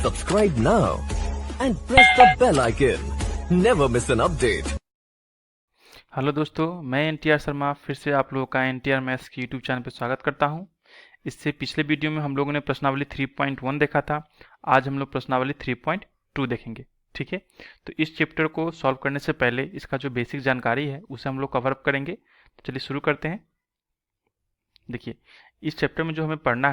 Subscribe now and press the bell icon. Never miss an update. Hello दोस्तों, मैं एनटीआर शर्मा फिर से आप लोगों का एनटीआर मैथ्स की यूट्यूब चैनल पर स्वागत करता हूं। इससे पिछले वीडियो में हम लोगों ने प्रश्नावली 3.1 देखा था। आज हम लोग प्रश्नावली 3.2 देखेंगे। ठीक है, तो इस चैप्टर को सॉल्व करने से पहले इसका जो बेसिक जानकारी है उसे हम लोग कवर अप करेंगे। तो चलिए शुरू करते हैं। देखिए, इस चैप्टर में जो हमें पढ़ना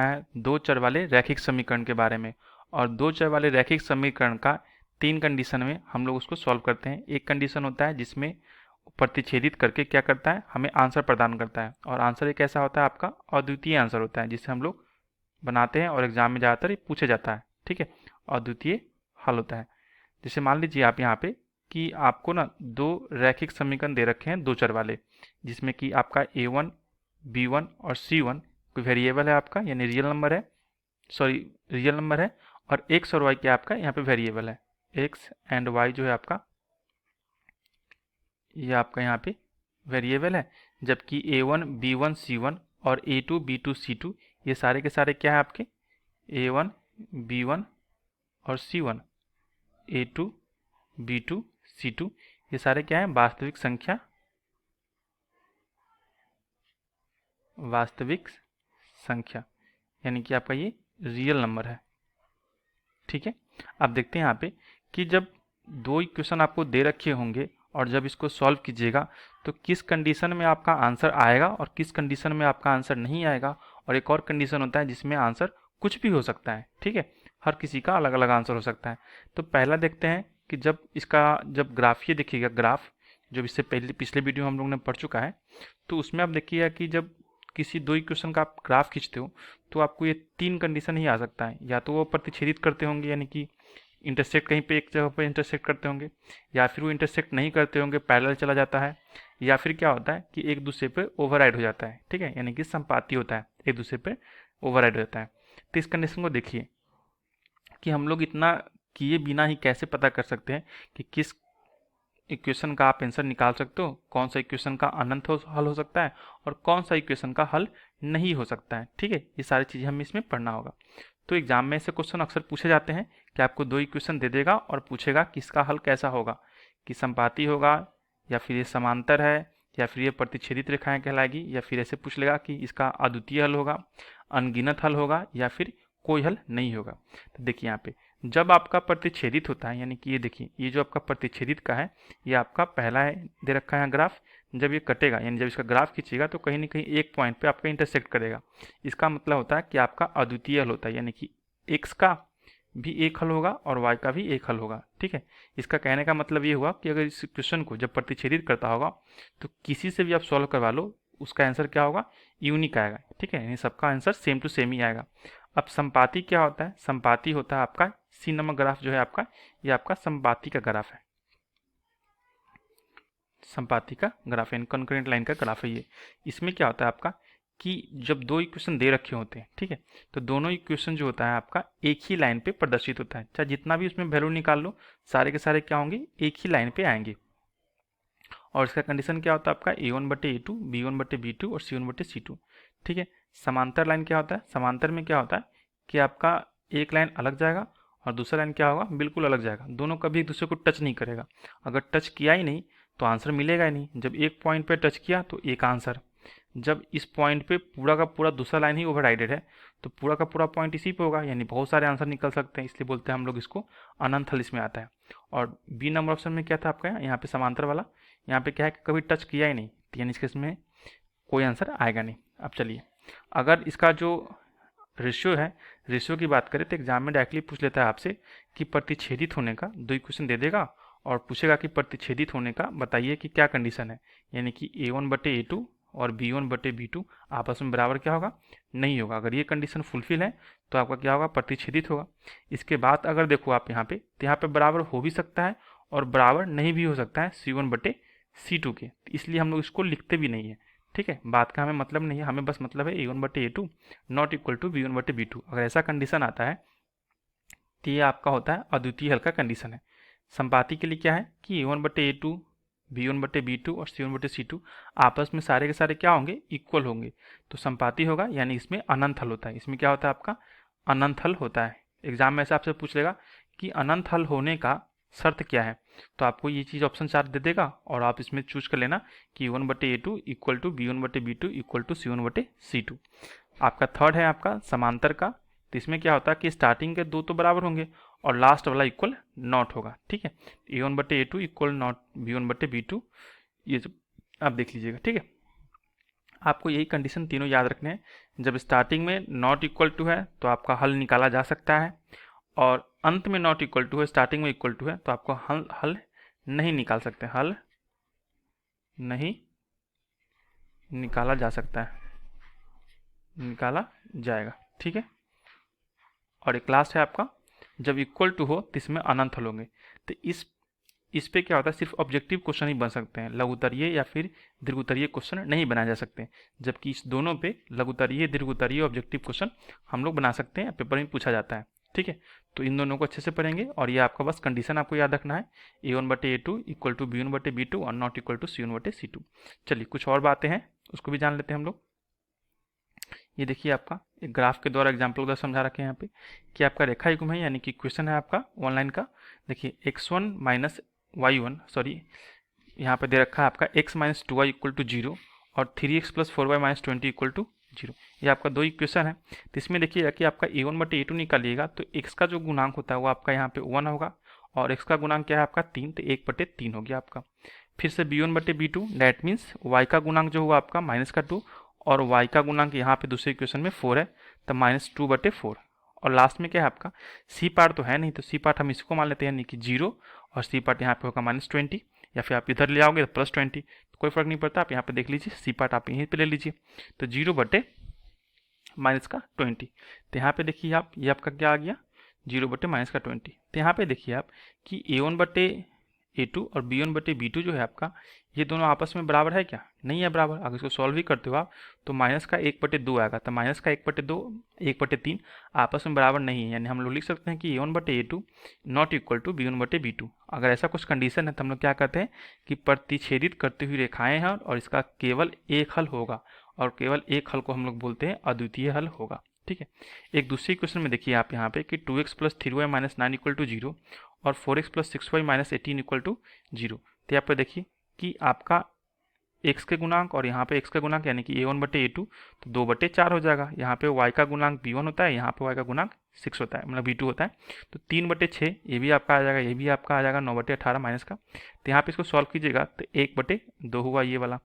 है दो चर वाले रैखिक समीकरण के बारे में। और दो चर वाले रैखिक समीकरण का तीन कंडीशन में हम लोग उसको सॉल्व करते हैं। एक कंडीशन होता है जिसमें प्रतिच्छेदित करके क्या करता है, हमें आंसर प्रदान करता है। और आंसर एक ऐसा होता है आपका अद्वितीय आंसर होता है जिसे हम लोग बनाते हैं और एग्जाम में ज़्यादातर ये पूछा जाता है। ठीक है, अद्वितीय हल होता है। जैसे मान लीजिए आप यहाँ पे कि आपको ना दो रैखिक समीकरण दे रखे हैं दो चर वाले, जिसमें कि आपका a1, b1 और c1 कोई वेरिएबल है आपका, यानी रियल नंबर है। और x और y क्या आपका यहाँ पे वेरिएबल है। x एंड y जो है आपका, ये आपका यहाँ पे वेरिएबल है। जबकि a1, b1, c1 और a2, b2, c2 ये सारे के सारे क्या है आपके, a1, b1 और c1, a2, b2, c2 ये सारे क्या है, वास्तविक संख्या, यानी कि आपका ये रियल नंबर है। ठीक है, अब देखते हैं यहाँ पे कि जब दो इक्वेशन आपको दे रखे होंगे और जब इसको सॉल्व कीजिएगा तो किस कंडीशन में आपका आंसर आएगा और किस कंडीशन में आपका आंसर नहीं आएगा। और एक और कंडीशन होता है जिसमें आंसर कुछ भी हो सकता है। ठीक है, हर किसी का अलग अलग आंसर हो सकता है। तो पहला देखते हैं कि जब ग्राफ, ये देखिएगा ग्राफ जो इससे पहले पिछले वीडियो हम लोग ने पढ़ चुका है, तो उसमें आप देखिएगा कि जब किसी दो इक्वेशन का आप ग्राफ खींचते हो तो आपको ये तीन कंडीशन ही आ सकता है। या तो वो प्रतिच्छेदित करते होंगे, यानी कि इंटरसेक्ट कहीं पे एक जगह पे इंटरसेक्ट करते होंगे, या फिर वो इंटरसेक्ट नहीं करते होंगे, पैरेलल चला जाता है, या फिर क्या होता है कि एक दूसरे पे ओवरराइड हो जाता है। ठीक है, यानी कि संपाती होता है, एक दूसरे पे ओवरराइड हो जाता है। तो इस कंडीशन को देखिए कि हम लोग इतना किए बिना ही कैसे पता कर सकते हैं कि किस इक्वेशन का आप आंसर निकाल सकते हो, कौन सा इक्वेशन का अनंत हल हो सकता है और कौन सा इक्वेशन का हल नहीं हो सकता है। ठीक है, ये सारी चीज़ें हमें इसमें पढ़ना होगा। तो एग्जाम में ऐसे क्वेश्चन अक्सर पूछे जाते हैं कि आपको दो इक्वेशन दे देगा और पूछेगा कि इसका हल कैसा होगा, कि संपाती होगा या फिर ये समांतर है या फिर ये प्रतिच्छेदित रेखाएं कहलाएगी, या फिर ऐसे पूछ लेगा कि इसका अद्वितीय हल होगा, अनगिनत हल होगा या फिर कोई हल नहीं होगा। तो देखिए यहाँ पे जब आपका प्रतिच्छेदित होता है, यानी कि ये देखिए ये जो आपका प्रतिच्छेदित का है ये आपका पहला है दे रखा है ग्राफ। जब ये कटेगा, यानी जब इसका ग्राफ खींचेगा तो कहीं ना कहीं एक पॉइंट पे आपका इंटरसेक्ट करेगा। इसका मतलब होता है कि आपका अद्वितीय हल होता है, यानी कि x का भी एक हल होगा और y का भी एक हल होगा। ठीक है, इसका कहने का मतलब ये हुआ कि अगर इस क्वेश्चन को जब प्रतिच्छेदित करता होगा तो किसी से भी आप सॉल्व करवा लो, उसका आंसर क्या होगा, यूनिक आएगा। ठीक है, यानी सबका आंसर सेम टू सेम ही आएगा। अब संपाती क्या होता है, संपाती होता है आपका सी नंबर ग्राफ जो है आपका, ये आपका संपाती का ग्राफ है, संपाती का ग्राफ यानी कॉन्करेंट लाइन का ग्राफ है ये। इसमें क्या होता है आपका कि जब दो इक्वेशन दे रखे होते हैं, ठीक है, तो दोनों इक्वेशन जो होता है आपका एक ही लाइन पे प्रदर्शित होता है। चाहे जितना भी उसमें वैल्यू निकाल लो, सारे के सारे क्या होंगे, एक ही लाइन पे आएंगे। और इसका कंडीशन क्या होता है आपका a1/a2, b1/b2 और c1/c2। ठीक है, समांतर लाइन क्या होता है, समांतर में क्या होता है कि आपका एक लाइन अलग जाएगा और दूसरा लाइन क्या होगा, बिल्कुल अलग जाएगा। दोनों कभी एक दूसरे को टच नहीं करेगा। अगर टच किया ही नहीं तो आंसर मिलेगा ही नहीं। जब एक पॉइंट पे टच किया तो एक आंसर, जब इस पॉइंट पे पूरा का पूरा दूसरा लाइन ही ओवरराइडेड है तो पूरा का पूरा पॉइंट इसी पे होगा, यानी बहुत सारे आंसर निकल सकते हैं। इसलिए बोलते हैं हम लोग इसको अनंत हल इसमें आता है। और बी नंबर ऑप्शन में क्या था आपका, यहाँ पे समांतर वाला, यहाँ पे क्या है कि कभी टच किया ही नहीं, यानी इसके इसमें कोई आंसर आएगा नहीं। अब चलिए, अगर इसका जो रेशियो है, रेशियो की बात करें तो एग्जाम में डायरेक्टली पूछ लेता है आपसे कि प्रतिच्छेदित होने का, दो इक्वेशन दे देगा और पूछेगा कि प्रतिच्छेदित होने का बताइए कि क्या कंडीशन है, यानी कि a1/a2 और b1/b2 आपस में बराबर क्या होगा, नहीं होगा। अगर ये कंडीशन फुलफिल है तो आपका क्या होगा, प्रतिच्छेदित होगा। इसके बाद अगर देखो आप यहाँ पे, तो यहाँ पे बराबर हो भी सकता है और बराबर नहीं भी हो सकता है c1/c2 के, इसलिए हम लोग इसको लिखते भी नहीं है। ठीक है, बात का हमें मतलब नहीं है, हमें बस मतलब है a1/a2 not equal to b1/b2। अगर ऐसा कंडीशन आता है तो ये आपका होता है अद्वितीय हल का कंडीशन है। संपाती के लिए क्या है कि a1/a2, b1/b2 और c1/c2 आपस में सारे के सारे क्या होंगे, इक्वल होंगे, तो संपाती होगा, यानी इसमें अनंत हल होता है। इसमें क्या होता है आपका अनंत हल होता है। एग्जाम में से आपसे पूछ लेगा कि अनंत हल होने का शर्त क्या है, तो आपको ये चीज़ ऑप्शन 4 दे देगा और आप इसमें चूज कर लेना कि A1/A2 equal to B1/B2 equal to C1/C2। आपका थर्ड है आपका समांतर का, तो इसमें क्या होता है कि स्टार्टिंग के दो तो बराबर होंगे और लास्ट वाला इक्वल नॉट होगा, ठीक है। A1/A2 इक्वल नॉट B1/B2, ये सब आप देख लीजिएगा, ठीक है। आपको यही कंडीशन तीनों याद रखने हैं। जब स्टार्टिंग में नॉट इक्वल टू है तो आपका हल निकाला जा सकता है, और अंत में नॉट इक्वल टू है, स्टार्टिंग में इक्वल टू है तो आपको हल नहीं निकाल सकते, हल नहीं निकाला जा सकता है, निकाला जाएगा, ठीक है। और एक लास्ट है आपका, जब इक्वल टू हो तो इसमें अनंत हल होंगे। तो इस पे क्या होता है, सिर्फ ऑब्जेक्टिव क्वेश्चन ही बन सकते हैं, लघुत्तरीय या फिर दीर्घोत्तरीय क्वेश्चन नहीं बनाए जा सकते, जबकि इस दोनों पे लघुत्तरीय, दीर्घोत्तरीय, ऑब्जेक्टिव क्वेश्चन हम लोग बना सकते हैं, पेपर में पूछा जाता है, ठीक है। तो इन दोनों को अच्छे से पढ़ेंगे और ये आपका बस कंडीशन आपको याद रखना है, A1/A2 इक्वल टू B1/B2 और नॉट इक्वल टू C1/C2। चलिए कुछ और बातें हैं उसको भी जान लेते हैं हम लोग। ये देखिए आपका एक ग्राफ के द्वारा एग्जाम्पल उधर समझा रखे हैं यहाँ पे कि आपका रेखा युग्म है, यानी कि क्वेश्चन है आपका ऑनलाइन का। देखिए x1 माइनस y1, सॉरी यहाँ पे दे रखा है आपका x minus 2y equal to 0 और 3x plus 4y minus 20 equal to 0। ये आपका दो इक्वेशन है। तो इसमें देखिएगा कि आपका A1/A2 निकालिएगा तो x का जो गुणांक होता है वो आपका यहाँ पे 1 होगा और x का गुणांक क्या है आपका 3, तो 1/3 हो गया आपका। फिर से B1/B2 दैट मीन्स y का गुणांक जो हुआ आपका -2 और y का गुणांक यहाँ पे दूसरे इक्वेशन में 4 है, तो -2/4। और लास्ट में क्या है आपका सी पार्ट तो है नहीं, तो सी पार्ट हम इसको मान लेते हैं, यानी कि 0 और सी पार्ट यहाँ पे होगा -20, या फिर आप इधर ले आओगे तो +20, तो कोई फर्क नहीं पड़ता, आप यहाँ पे देख लीजिए सी पार्ट आप यहीं पे ले लीजिए, तो 0/-20। तो यहाँ पे देखिए आप, ये आपका क्या आ गया 0/-20। तो यहाँ पे देखिए आप कि A1/A2 और B1/B2 जो है आपका, ये दोनों आपस में बराबर है क्या, नहीं है बराबर। अगर इसको सॉल्व भी करते हो आप तो -1/2 आएगा, तो -1/2 1/3 आपस में बराबर नहीं है, यानी हम लोग लिख सकते हैं कि A1/A2 not equal to B1/B2। अगर ऐसा कुछ कंडीशन है तो हम लोग क्या कहते हैं कि प्रतिच्छेदित करती हुई रेखाएं हैं और इसका केवल एक हल होगा, और केवल एक हल को हम लोग बोलते हैं अद्वितीय हल होगा, ठीक है। एक दूसरी क्वेश्चन में देखिए आप यहाँ पे कि 2x plus 3y minus 9 equal to 0 और 4x plus 6y minus 18 equal to 0। तो यहाँ पे देखिए कि आपका x के गुणांक और यहाँ पे x का गुणांक यानी कि A1/A2 तो 2/4 हो जाएगा। यहाँ पे y का गुणांक B1 होता है, यहाँ पे y का गुणांक 6 होता है, मतलब B2 होता है, तो 3/6 ये भी आपका आ जाएगा, ये भी आपका आ जाएगा 9/18 माइनस का। तो यहाँ पे इसको सॉल्व कीजिएगा तो 1/2 हुआ ये वाला,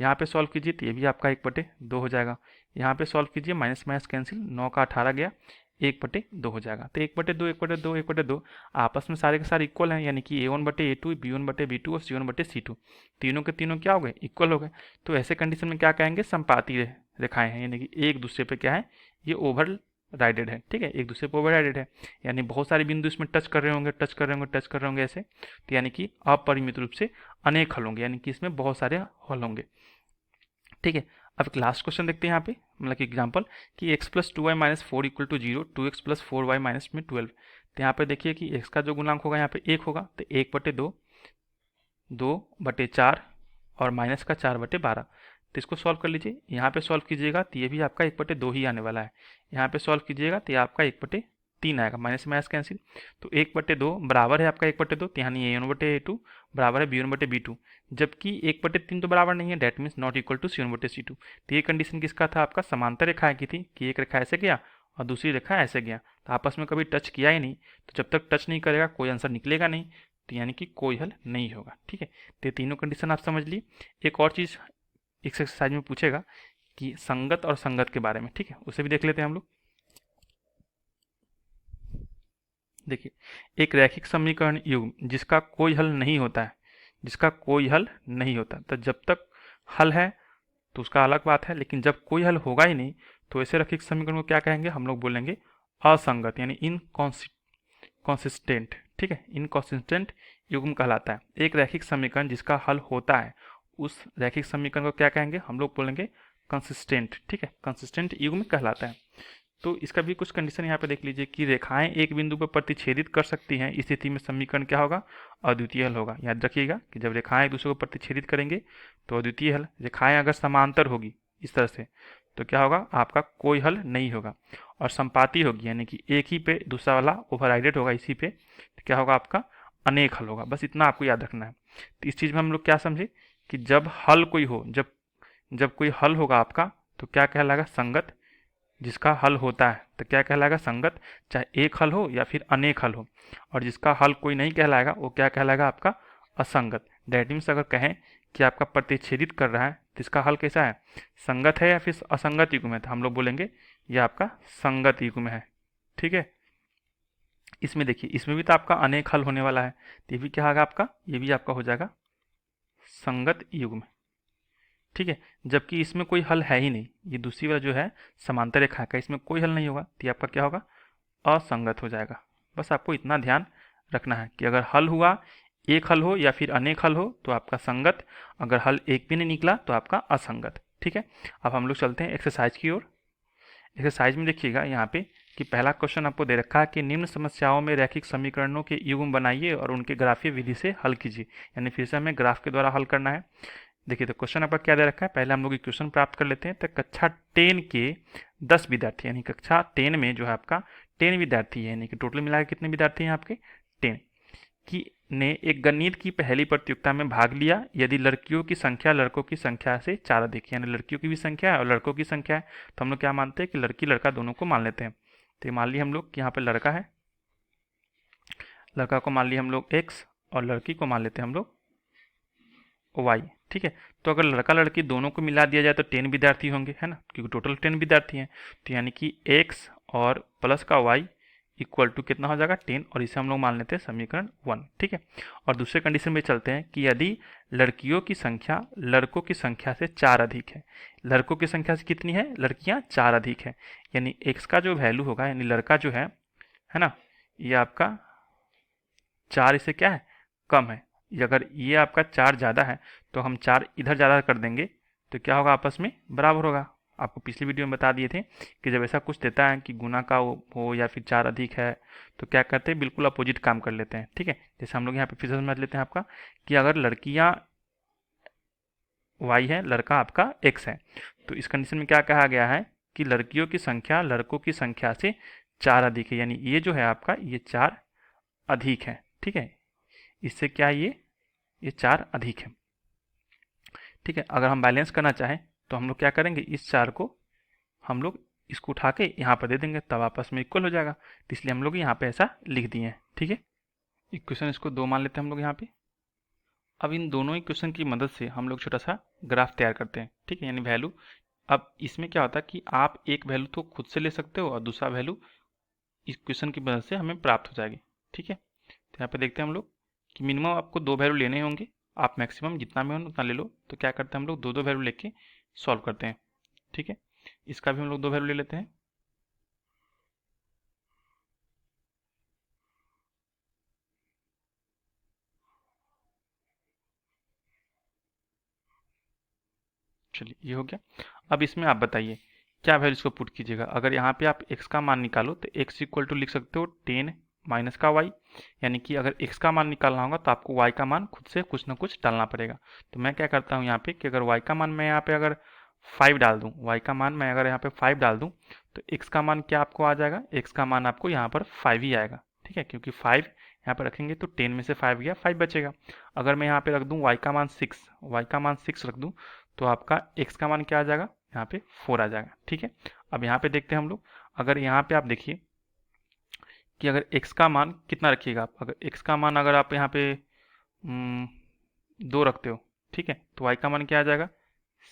यहाँ पे सॉल्व कीजिए तो ये भी आपका 1/2 हो जाएगा, यहाँ पे सॉल्व कीजिए माइनस माइनस कैंसिल, 9 का 18 गया, 1/2 हो जाएगा। तो 1/2 1/2 1/2 आपस में सारे के सारे इक्वल हैं, यानी कि A1/A2 B1/B2 और C1/C2 तीनों के तीनों क्या हो गए, इक्वल हो गए। तो ऐसे कंडीशन में क्या कहेंगे, समपाती रेखाएं हैं, यानी कि एक दूसरे पे क्या है, ये ओवर राइडेड है, ठीक है, एक दूसरे पे ओवर राइडेड है, यानी बहुत सारे बिंदु इसमें टच कर रहे होंगे, टच कर रहे होंगे, टच कर रहे होंगे ऐसे, तो यानी कि अपरिमित रूप से अनेक हल होंगे, यानी कि इसमें बहुत सारे हल होंगे, ठीक है। अब एक लास्ट क्वेश्चन देखते हैं यहाँ पे, मतलब कि एग्जांपल कि x plus 2y minus 4 equal to 0, 2x plus 4y minus में 12। तो यहाँ पे देखिए कि x का जो गुणांक होगा यहाँ पे 1 होगा, तो 1/2, 2/4 और माइनस का 4/12। तो इसको सॉल्व कर लीजिए, यहाँ पे सॉल्व कीजिएगा तो ये भी आपका 1/2 ही आने वाला है, यहाँ पे सॉल्व कीजिएगा तो ये आपका 1/3 आएगा, माइनस माइनस कैंसिल, तो 1/2 बराबर है आपका 1/2, तो यानी A1/A2 बराबर है B1/B2, जबकि 1/3 तो बराबर नहीं है, that means not equal to C1/C2। तो ये कंडीशन किसका था, आपका समांतर रेखा की थी कि एक रेखा ऐसे गया और दूसरी रेखा ऐसे गया, तो आपस में कभी टच किया ही नहीं, तो जब तक टच नहीं करेगा कोई आंसर निकलेगा नहीं, तो यानी कि कोई हल नहीं होगा, ठीक है। तो ये तीनों कंडीशन आप समझ ली। एक और चीज़ इस एक्सरसाइज में पूछेगा कि संगत और संगत के बारे में, ठीक है, उसे भी देख लेते हैं हम लोग। देखिए एक रैखिक समीकरण युग्म जिसका कोई हल नहीं होता है, जिसका कोई हल नहीं होता, तो जब तक हल है तो उसका अलग बात है, लेकिन जब कोई हल होगा ही नहीं तो ऐसे रैखिक समीकरण को क्या कहेंगे, हम लोग बोलेंगे असंगत, यानी इनकॉन्सिस्टेंट, ठीक है, इनकॉन्सिस्टेंट युग्म कहलाता है। एक रैखिक समीकरण जिसका हल होता है उस रैखिक समीकरण को क्या कहेंगे, हम लोग बोलेंगे कंसिस्टेंट, ठीक है, कंसिस्टेंट युग्म कहलाता है। तो इसका भी कुछ कंडीशन यहाँ पे देख लीजिए कि रेखाएं एक बिंदु पर प्रतिच्छेदित कर सकती हैं, इस स्थिति में समीकरण क्या होगा, अद्वितीय हल होगा। याद रखिएगा कि जब रेखाएं एक दूसरे को प्रतिच्छेदित करेंगे तो अद्वितीय हल, रेखाएं अगर समांतर होगी इस तरह से तो क्या होगा, आपका कोई हल नहीं होगा। और संपाती होगी, यानी कि एक ही पे दूसरा वाला ओवरराइडेड होगा इसी पे, तो क्या होगा आपका अनेक हल होगा। बस इतना आपको याद रखना है। तो इस चीज़ में हम लोग क्या समझे कि जब हल कोई हो, जब जब कोई हल होगा आपका तो क्या कहलाएगा संगत, जिसका हल होता है तो क्या कहलाएगा संगत, चाहे एक हल हो या फिर अनेक हल हो। और जिसका हल कोई नहीं कहलाएगा वो क्या कहलाएगा आपका असंगत। डैट मीन्स अगर कहें कि आपका प्रतिच्छेदित कर रहा है तो इसका हल कैसा है, संगत है या फिर असंगत युग्म है, तो हम लोग बोलेंगे ये आपका संगत युग्म है। ठीक है, इसमें देखिए इसमें भी तो आपका अनेक हल होने वाला है, तो ये भी क्या होगा आपका, ये भी आपका हो जाएगा संगत युग्म। ठीक है, जबकि इसमें कोई हल है ही नहीं, ये दूसरी वाला जो है समांतर रेखा का, इसमें कोई हल नहीं होगा, तो ये आपका क्या होगा असंगत हो जाएगा। बस आपको इतना ध्यान रखना है कि अगर हल हुआ, एक हल हो या फिर अनेक हल हो तो आपका संगत, अगर हल एक भी नहीं निकला तो आपका असंगत। ठीक है, अब हम लोग चलते हैं एक्सरसाइज की ओर। एक्सरसाइज में देखिएगा यहाँ पे कि पहला क्वेश्चन आपको दे रखा है कि निम्न समस्याओं में रैखिक समीकरणों के युग्म बनाइए और उनके ग्राफीय विधि से हल कीजिए, यानी फिर से हमें ग्राफ के द्वारा हल करना है। देखिए तो क्वेश्चन आपका क्या दे रखा है, पहले हम लोग इक्वेशन प्राप्त कर लेते हैं। तो कक्षा 10 के 10 विद्यार्थी, यानी कक्षा 10 में जो है आपका 10 विद्यार्थी है, यानी कि टोटल मिला के कितने विद्यार्थी हैं आपके 10 की ने एक गणित की पहली प्रतियोगिता में भाग लिया यदि लड़कियों की संख्या लड़कों की संख्या से 4 अधिक है, यानी लड़कियों की भी संख्या है और लड़कों की संख्या है। तो हम लोग क्या मानते हैं कि लड़की लड़का दोनों को मान लेते हैं। तो मान लिया हम लोग कि यहाँ पे लड़का है, लड़का को मान लिया हम लोग x और लड़की को मान लेते हैं हम लोग y। ठीक है, तो अगर लड़का लड़की दोनों को मिला दिया जाए तो 10 विद्यार्थी होंगे, है ना, क्योंकि टोटल 10 विद्यार्थी हैं। तो यानी कि x और प्लस का y इक्वल टू कितना हो जाएगा 10, और इसे हम लोग मान लेते हैं समीकरण 1। ठीक है, और दूसरे कंडीशन में चलते हैं कि यदि लड़कियों की संख्या लड़कों की संख्या से 4 अधिक है, लड़कों की संख्या से कितनी है, लड़कियां 4 अधिक है, यानी x का जो वैल्यू होगा, यानी लड़का जो है ना, ये आपका 4 इससे क्या है कम है। अगर ये आपका 4 ज़्यादा है तो हम 4 इधर ज़्यादा कर देंगे तो क्या होगा आपस में बराबर होगा। आपको पिछली वीडियो में बता दिए थे कि जब ऐसा कुछ देता है कि गुना का हो या फिर 4 अधिक है तो क्या करते हैं, बिल्कुल अपोजिट काम कर लेते हैं। ठीक है, जैसे हम लोग यहाँ पे फिर से समझ लेते हैं आपका कि अगर लड़कियाँ y है, लड़का आपका x है, तो इस कंडीशन में क्या कहा गया है कि लड़कियों की संख्या लड़कों की संख्या से 4 अधिक है, यानी ये जो है आपका ये 4 अधिक है। ठीक है, इससे क्या है ये 4 अधिक है। ठीक है, अगर हम बैलेंस करना चाहें तो हम लोग क्या करेंगे, इस 4 को हम लोग इसको उठा के यहाँ पर दे देंगे, तब आपस में इक्वल हो जाएगा। तो इसलिए हम लोग यहाँ पे ऐसा लिख दिए हैं। ठीक है, इक्वेशन इसको 2 मान लेते हैं हम लोग यहाँ पे। अब इन दोनों इक्वेशन की मदद से हम लोग छोटा सा ग्राफ तैयार करते हैं। ठीक है, यानी वैल्यू, अब इसमें क्या होता है कि आप एक वैल्यू तो खुद से ले सकते हो और दूसरा वैल्यू इक्वेशन की मदद से हमें प्राप्त हो जाएगी। ठीक है, तो यहाँ पे देखते हैं हम लोग कि मिनिमम आपको 2 वैल्यू लेने होंगे, आप मैक्सिमम जितना में हो उतना ले लो। तो क्या करते हैं हम लोग 2 वैल्यू लेके सॉल्व करते हैं। ठीक है, इसका भी हम लोग 2 वैल्यू ले लेते हैं। चलिए ये हो गया। अब इसमें आप बताइए क्या वैल्यू इसको पुट कीजिएगा। अगर यहाँ पे आप x का मान निकालो तो x इक्वल टू लिख सकते हो 10 माइनस का y, यानी कि अगर x का मान निकालना होगा तो आपको y का मान खुद से कुछ ना कुछ डालना पड़ेगा। तो मैं क्या करता हूँ यहाँ पे कि अगर y का मान मैं यहाँ पे अगर 5 डाल दूँ, y का मान मैं अगर यहाँ पे 5 डाल दूँ तो x का मान क्या आपको आ जाएगा, x का मान आपको यहाँ पर 5 ही आएगा। ठीक है, क्योंकि 5 यहाँ पर रखेंगे तो 10 में से 5 गया, 5 बचेगा। अगर मैं यहाँ पे रख दूँ y का मान 6, y का मान 6 रख दूँ तो आपका x का मान क्या आ जाएगा, यहाँ पे 4 आ जाएगा। ठीक है, अब यहाँ पे देखते हैं हम लोग, अगर यहाँ पे आप देखिए कि अगर x का मान कितना रखिएगा आप, अगर x का मान अगर आप यहाँ पे 2 रखते हो, ठीक है, तो y का मान क्या आ जाएगा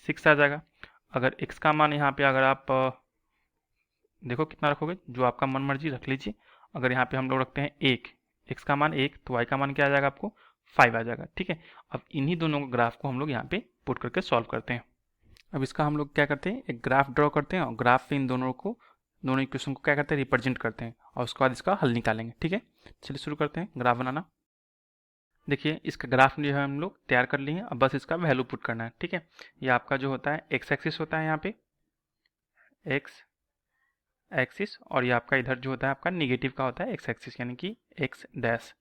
6 आ जाएगा। अगर x का मान यहाँ पे अगर आप देखो कितना रखोगे, जो आपका मन मर्जी रख लीजिए। अगर यहाँ पे हम लोग रखते हैं 1, x का मान 1 तो y का मान क्या आ जाएगा आपको 5 आ जाएगा। ठीक है, अब इन्हीं दोनों ग्राफ को हम लोग यहाँ पे पुट करके सॉल्व करते हैं। अब इसका हम लोग क्या करते हैं, एक ग्राफ ड्रॉ करते हैं और ग्राफ पे इन दोनों इक्वेशन को क्या करते हैं रिप्रेजेंट करते हैं और उसके बाद इसका हल निकालेंगे। ठीक है, चलिए शुरू करते हैं ग्राफ बनाना। देखिए इसका ग्राफ जो है हम लोग तैयार कर लिए हैं, अब बस इसका वैल्यू पुट करना है। ठीक है, ये आपका जो होता है एक्स एक्सिस होता है यहाँ पे एक्स एक्सिस, और ये आपका इधर जो होता है आपका निगेटिव का होता है एक्स एक्सिस, यानी कि एक्स डैश।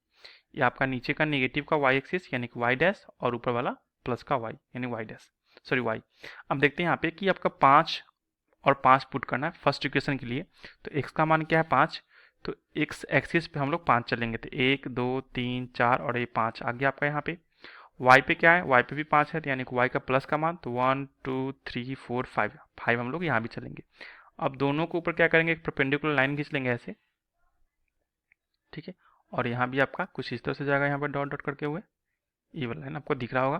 ये आपका नीचे का निगेटिव का वाई एक्सिस यानी कि वाई डैश, और ऊपर वाला प्लस का वाई यानी वाई डैश, सॉरी वाई। अब देखते हैं यहाँ पे कि आपका 5 और 5 पुट करना है फर्स्ट इक्वेशन के लिए। तो x का मान क्या है 5, तो x एक्सिस पे हम लोग 5 चलेंगे, तो 1 2 3 4 और ये 5 आ गया आपका यहाँ पे। y पे क्या है, y पे भी 5 है, तो यानी कि y का प्लस का मान, तो 1 2 3 4 5 हम लोग यहाँ भी चलेंगे। अब दोनों को ऊपर क्या करेंगे, एक परपेंडिकुलर लाइन खींच लेंगे ऐसे, ठीक है। और यहाँ भी आपका कुछ इस तरह से जाएगा, यहाँ पर डॉट डॉट करके हुए ये वाला लाइन आपको दिख रहा होगा।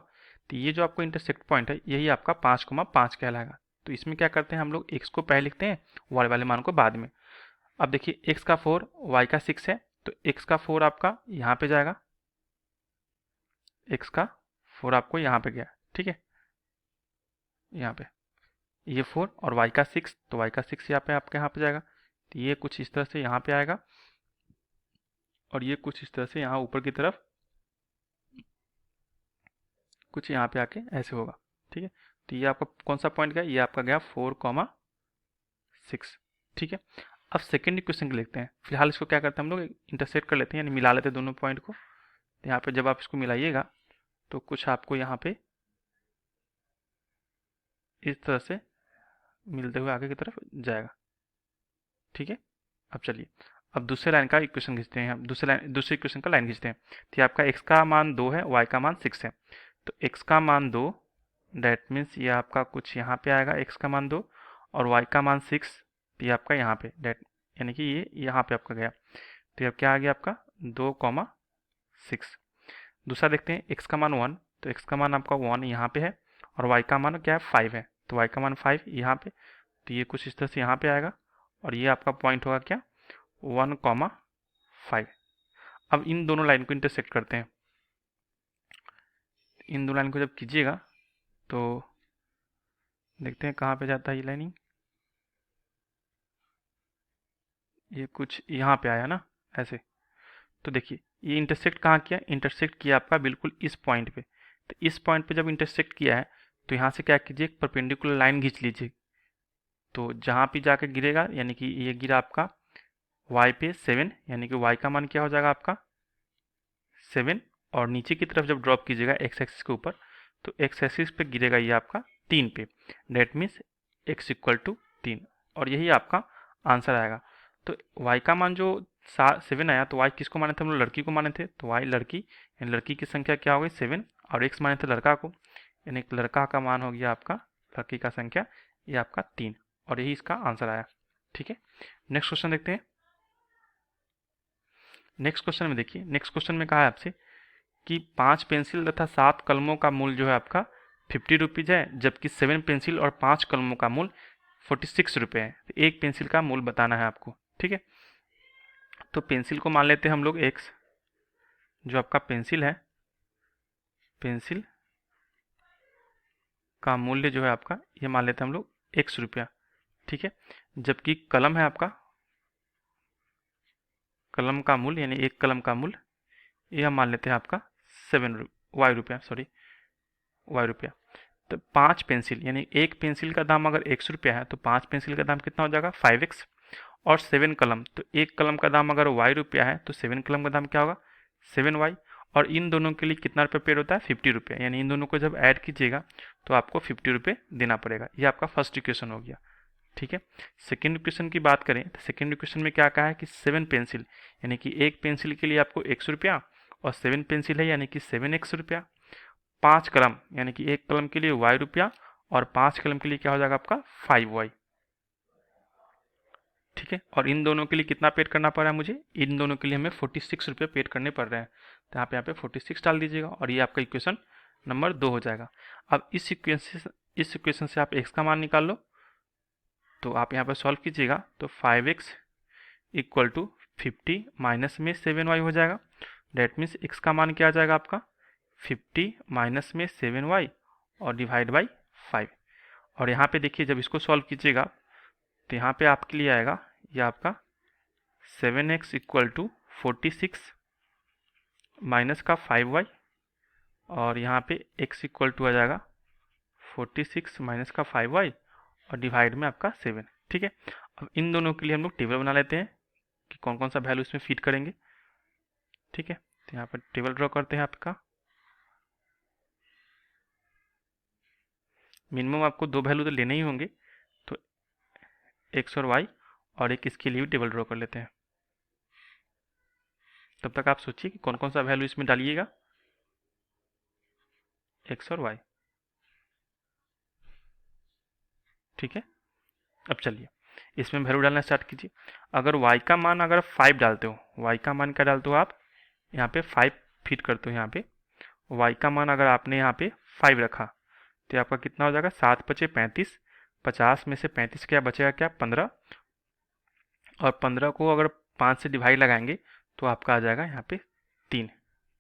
तो ये जो आपको इंटरसेक्ट पॉइंट है यही आपका 5,5 कहलाएगा। तो इसमें क्या करते हैं हम लोग, x को पहले लिखते हैं, y वाले मान को बाद में। अब देखिए x का 4 y का 6 है, तो x का 4 आपका यहाँ पे जाएगा, x का 4 आपको यहाँ पे गया, ठीक है, यहाँ पे ये 4 और y का 6, तो y का 6 यहाँ पे आपके यहाँ पे जाएगा। तो ये कुछ इस तरह से यहाँ पे आएगा और ये कुछ इस तरह से यहाँ ऊपर की तरफ कुछ यहाँ पे आके ऐसे होगा, ठीक है। तो ये आपका कौन सा पॉइंट गया, ये आपका गया 4,6, ठीक है। अब सेकेंड इक्वेशन के लिखते हैं। फिलहाल इसको क्या करते हैं हम लोग, इंटरसेक्ट कर लेते हैं, यानी मिला लेते हैं दोनों पॉइंट को। तो यहाँ पे जब आप इसको मिलाइएगा तो कुछ आपको यहाँ पे इस तरह से मिलते हुए आगे की तरफ जाएगा, ठीक है। अब चलिए, अब दूसरे लाइन का इक्वेशन खींचते हैं हम, दूसरे इक्वेशन का लाइन खींचते हैं। तो आपका x का मान 2 है, y का मान 6 है। तो x का मान 2, डैट मीन्स ये आपका कुछ यहाँ पे आएगा, x का मान 2 और y का मान 6, तो ये आपका यहाँ पे डैट, यानी कि ये यहाँ पे आपका गया। तो अब क्या आ गया आपका 2,6। दूसरा देखते हैं, x का मान 1, तो x का मान आपका 1 यहाँ पे है और y का मान क्या है 5 है, तो y का मान 5 यहाँ पे। तो ये कुछ इस तरह से यहाँ पे आएगा और ये आपका पॉइंट होगा क्या 1,5। अब इन दोनों लाइन को इंटरसेक्ट करते हैं। इन दो लाइन को जब कीजिएगा तो देखते हैं कहाँ पे जाता है ये लाइनिंग, ये कुछ यहाँ पे आया ना ऐसे। तो देखिए ये इंटरसेक्ट कहाँ किया, इंटरसेक्ट किया आपका बिल्कुल इस पॉइंट पे। तो इस पॉइंट पे जब इंटरसेक्ट किया है तो यहाँ से क्या कीजिए, एक परपेंडिकुलर लाइन खींच लीजिए। तो जहाँ पे जाकर गिरेगा, यानी कि ये गिरा आपका y पे 7, यानी कि y का मान क्या हो जाएगा आपका 7, और नीचे की तरफ जब ड्रॉप कीजिएगा x एक्सिस के ऊपर, तो x एक्सिस पे गिरेगा ये आपका 3 पे, that means x equal to 3, और यही आपका आंसर आएगा। तो y का मान जो 7 आया, तो y किसको माने थे हम लोग, लड़की को माने थे, तो y लड़की, यानी लड़की की संख्या क्या हो गई 7, और x माने थे लड़का को, यानी लड़का का मान हो गया आपका, लड़की का संख्या ये आपका 3, और यही इसका आंसर आया, ठीक है। नेक्स्ट क्वेश्चन देखते हैं। नेक्स्ट क्वेश्चन में देखिए, नेक्स्ट क्वेश्चन में कहा है आपसे कि 5 पेंसिल तथा 7 कलमों का मूल्य जो है आपका 50 रुपीज़ है, जबकि 7 पेंसिल और 5 कलमों का मूल्य 46 रुपये है। तो एक पेंसिल का मूल्य बताना है आपको, ठीक है। तो पेंसिल को मान लेते हैं हम लोग x, जो आपका पेंसिल है, पेंसिल का मूल्य जो है आपका ये मान लेते हैं हम लोग x रुपया, ठीक है। जबकि कलम है आपका, कलम का मूल्य यानी एक कलम का मूल्य ये हम मान लेते हैं आपका y रुपया, सॉरी y रुपया। तो 5 पेंसिल, यानी एक पेंसिल का दाम अगर x रुपया है तो 5 पेंसिल का दाम कितना हो जाएगा 5x, और 7 कलम, तो एक कलम का दाम अगर y रुपया है तो 7 कलम का दाम क्या होगा 7y, और इन दोनों के लिए कितना रुपये पेड होता है 50 रुपये, यानी इन दोनों को जब ऐड कीजिएगा तो आपको 50 रुपये देना पड़ेगा। ये आपका फर्स्ट इक्वेशन हो गया, ठीक है। सेकेंड इक्वेशन की बात करें तो सेकेंड इक्वेशन में क्या कहा है कि 7 पेंसिल, यानी कि एक पेंसिल के लिए आपको x रुपया, और 7 पेंसिल है यानी कि 7x रुपया। 5 कलम, यानी कि एक कलम के लिए y रुपया, और 5 कलम के लिए क्या हो जाएगा आपका 5y, ठीक है। और इन दोनों के लिए कितना पेड करना पड़ रहा है मुझे, इन दोनों के लिए हमें 46 रुपये पेड करने पड़ रहे हैं। तो यहाँ पे 46 डाल दीजिएगा और ये आपका इक्वेशन नंबर 2 हो जाएगा। अब इस इक्वेशन से आप x का मान निकाल लो, तो आप यहाँ पर सॉल्व कीजिएगा तो 5x इक्वल टू 50 माइनस में 7y हो जाएगा। डेट मीन्स x का मान क्या आ जाएगा आपका 50 माइनस में 7y और डिवाइड बाई 5। और यहाँ पे देखिए जब इसको सॉल्व कीजिएगा तो यहाँ पे आपके लिए आएगा ये आपका 7x इक्वल टू 46 माइनस का 5y, और यहाँ पे x इक्वल टू आ जाएगा 46 माइनस का 5y और डिवाइड में आपका 7, ठीक है। अब इन दोनों के लिए हम लोग टेबल बना लेते हैं कि कौन कौन सा वैल्यू इसमें फीड करेंगे, ठीक है। तो यहाँ पर टेबल ड्रॉ करते हैं आपका। मिनिमम आपको 2 वैल्यू तो लेने ही होंगे, तो एक्स और वाई, और एक इसके लिए भी टेबल ड्रॉ कर लेते हैं। तब तक आप सोचिए कि कौन कौन सा वैल्यू इसमें डालिएगा, एक्स और वाई। ठीक है, अब चलिए इसमें वैल्यू डालना स्टार्ट कीजिए। अगर y का मान अगर 5 डालते हो, y का मान क्या डालते हो आप, यहाँ पे 5 फिट करते हो। यहाँ पे y का मान अगर आपने यहाँ पे 5 रखा तो आपका कितना हो जाएगा, 7 पचे 35, 50 में से 35 क्या बचेगा, क्या 15, और 15 को अगर 5 से डिवाइड लगाएंगे तो आपका आ जाएगा यहाँ पे 3।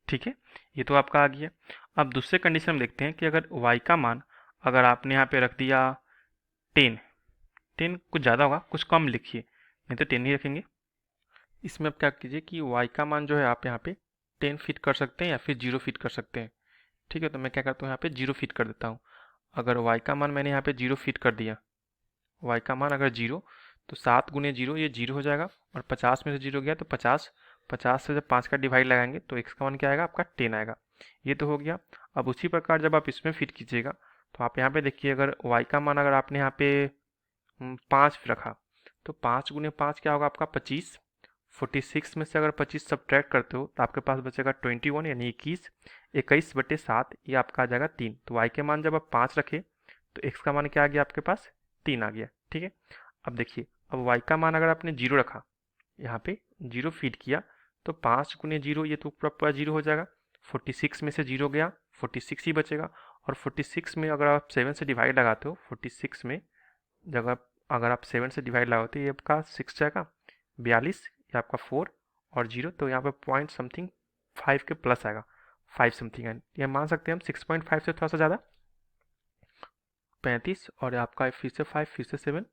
ठीक है, ये तो आपका आ गया। अब दूसरे कंडीशन में देखते हैं कि अगर y का मान अगर आपने यहाँ पे रख दिया 10, 10 कुछ ज़्यादा होगा, कुछ कम लिखिए, नहीं तो 10 ही रखेंगे। इसमें अब क्या कीजिए कि y का मान जो है आप यहाँ पे 10 फिट कर सकते हैं या फिर 0 फिट कर सकते हैं। ठीक है, तो मैं क्या करता हूँ यहाँ पे 0 फिट कर देता हूँ। अगर y का मान मैंने यहाँ पे 0 फिट कर दिया, y का मान अगर 0, तो 7 गुने 0 ये 0 हो जाएगा, और 50 में से 0 गया तो 50, 50 से जब 5 का डिवाइड लगाएंगे तो x का मान क्या आएगा, आपका 10 आएगा। ये तो हो गया। अब उसी प्रकार जब आप इसमें फिट कीजिएगा तो आप यहाँ पे देखिए, अगर y का मान अगर आपने यहाँ पे 5 रखा तो 5 गुने 5 क्या होगा आपका 25, 46 में से अगर 25 सब्ट्रैक्ट करते हो तो आपके पास बचेगा 21 यानी 21, 21/7 ये आपका आ जाएगा 3। तो y के मान जब आप 5 रखे तो x का मान क्या आ गया आपके पास, 3 आ गया। ठीक है, अब देखिए, अब y का मान अगर आपने 0 रखा, यहाँ पे 0 फीड किया तो 5 गुने 0 ये तो पूरा पूरा 0 हो जाएगा, 46 में से 0 गया, 46 ही बचेगा, और 46 में अगर आप 7 से डिवाइड लगाते हो, 46 में जगह अगर आप 7 से डिवाइड लगाते हो ये आपका 6 जाएगा, 42, ये आपका 4 और 0, तो यहाँ पे पॉइंट समथिंग 5 के प्लस आएगा, 5 समथिंग है। ये मान सकते हैं हम 6.5 से थोड़ा सा ज़्यादा, 35, और आपका फिर से 5 फिर से 7,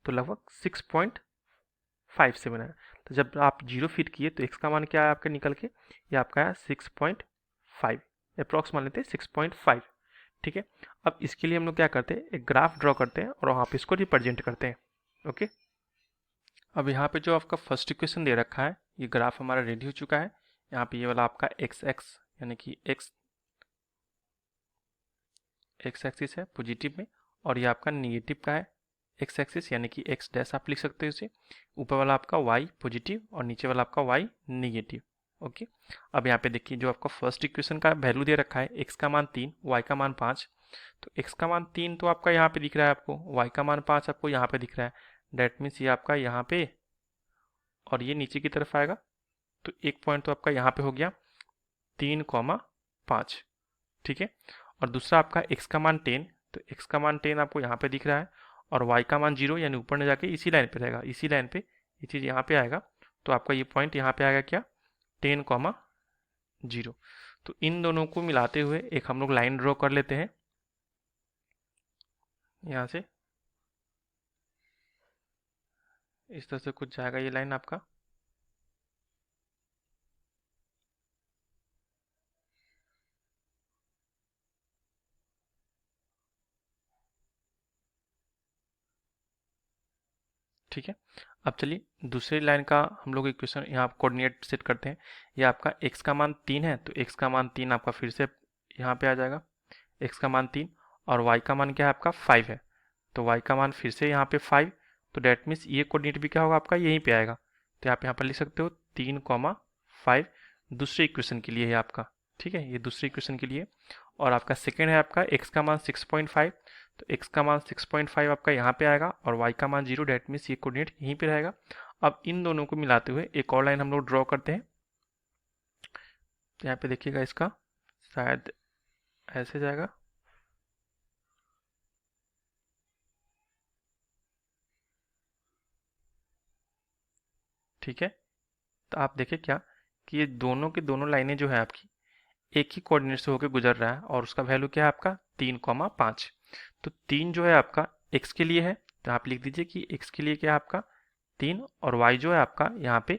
तो लगभग 6.57 है। तो जब आप 0 फिट किए तो x का मान क्या है आपका निकल के, ये आपका है 6.5, अप्रॉक्स मान लेते हैं 6.5। ठीक है, अब इसके लिए हम लोग क्या करते हैं, एक ग्राफ ड्रॉ करते हैं और वहाँ पे इसको रिप्रेजेंट करते हैं। ओके, अब यहाँ पे जो आपका फर्स्ट इक्वेशन दे रखा है, ये ग्राफ हमारा रेडी हो चुका है। यहाँ पे ये वाला आपका एक्स एक्स यानी कि एक्स एक्सिस है पॉजिटिव में, और ये आपका निगेटिव का है एक्स एक्सिस यानी कि एक्स डैश आप लिख सकते हो इसे। ऊपर वाला आपका वाई पॉजिटिव और नीचे वाला आपका वाई निगेटिव। ओके, अब यहाँ पे देखिए जो आपका फर्स्ट इक्वेशन का वैल्यू दे रखा है, एक्स का मान 3, वाई का मान 5, तो एक्स का मान 3 तो आपका यहाँ पे दिख रहा है आपको, वाई का मान 5 आपको यहाँ पे दिख रहा है। डेट मीन्स ये आपका यहाँ पे और ये नीचे की तरफ आएगा, तो एक पॉइंट तो आपका यहाँ पे हो गया 3,5। ठीक है, और दूसरा आपका x का मान 10, तो x का मान 10 आपको यहाँ पे दिख रहा है, और y का मान 0 यानी ऊपर ने जाके इसी लाइन पे रहेगा, इसी लाइन पे ये चीज़ यहाँ पे आएगा, तो आपका ये पॉइंट यहाँ पे आएगा क्या, 10,0। तो इन दोनों को मिलाते हुए एक हम लोग लाइन ड्रॉ कर लेते हैं यहाँ से, इस तरह से कुछ जाएगा ये लाइन आपका। ठीक है, अब चलिए दूसरी लाइन का हम लोग इक्वेशन यहाँ कोऑर्डिनेट सेट करते हैं। ये आपका x का मान 3 है, तो x का मान 3 आपका फिर से यहाँ पे आ जाएगा, x का मान 3, और y का मान क्या है आपका 5 है, तो y का मान फिर से यहाँ पे 5, तो डेट मीन्स ये कोऑर्डिनेट भी क्या होगा आपका यहीं पे आएगा, तो आप यहाँ पर लिख सकते हो 3,5 दूसरे इक्वेशन के लिए है आपका। ठीक है, ये दूसरे इक्वेशन के लिए, और आपका सेकेंड है आपका x का मान 6.5, तो x का मान 6.5 आपका यहाँ पे आएगा, और y का मान 0, डेट मीन्स ये कोऑर्डिनेट यहीं पे रहेगा। अब इन दोनों को मिलाते हुए एक और लाइन हम लोग ड्रॉ करते हैं, तो यहाँ पे देखिएगा इसका शायद ऐसे जाएगा। ठीक है, तो आप देखिए क्या कि ये दोनों की दोनों लाइनें जो है आपकी एक ही कोऑर्डिनेट से होकर गुजर रहा है, और उसका वैल्यू क्या है आपका 3,5। तो 3 जो है आपका x के लिए है, तो आप लिख दीजिए कि x के लिए क्या है आपका 3, और y जो है आपका यहाँ पे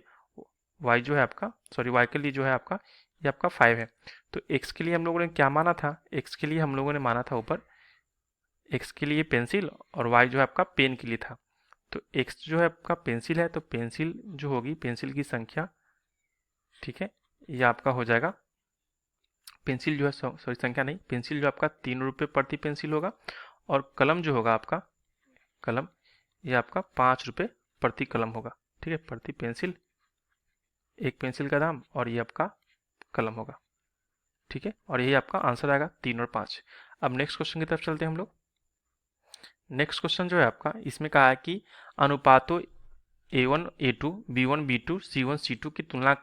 y जो है आपका y के लिए जो है आपका ये आपका 5 है। तो x के लिए हम लोगों ने क्या माना था, x के लिए हम लोगों ने माना था ऊपर x के लिए पेंसिल, और y जो है आपका पेन के लिए था। तो x जो है आपका पेंसिल है, तो पेंसिल जो होगी पेंसिल की संख्या, ठीक है, ये आपका हो जाएगा पेंसिल जो है सॉरी संख्या नहीं, पेंसिल जो आपका 3 रुपये प्रति पेंसिल होगा, और कलम जो होगा आपका कलम ये आपका 5 रुपये प्रति कलम होगा, ठीक है, प्रति पेंसिल, एक पेंसिल का दाम, और ये आपका कलम होगा, ठीक है। और यही आपका आंसर आएगा 3 और 5। अब नेक्स्ट क्वेश्चन की तरफ चलते हैं हम लोग। नेक्स्ट क्वेश्चन जो है आपका, इसमें कहा है कि अनुपातों A1 A2 B1 B2 C1 C2 की तुलना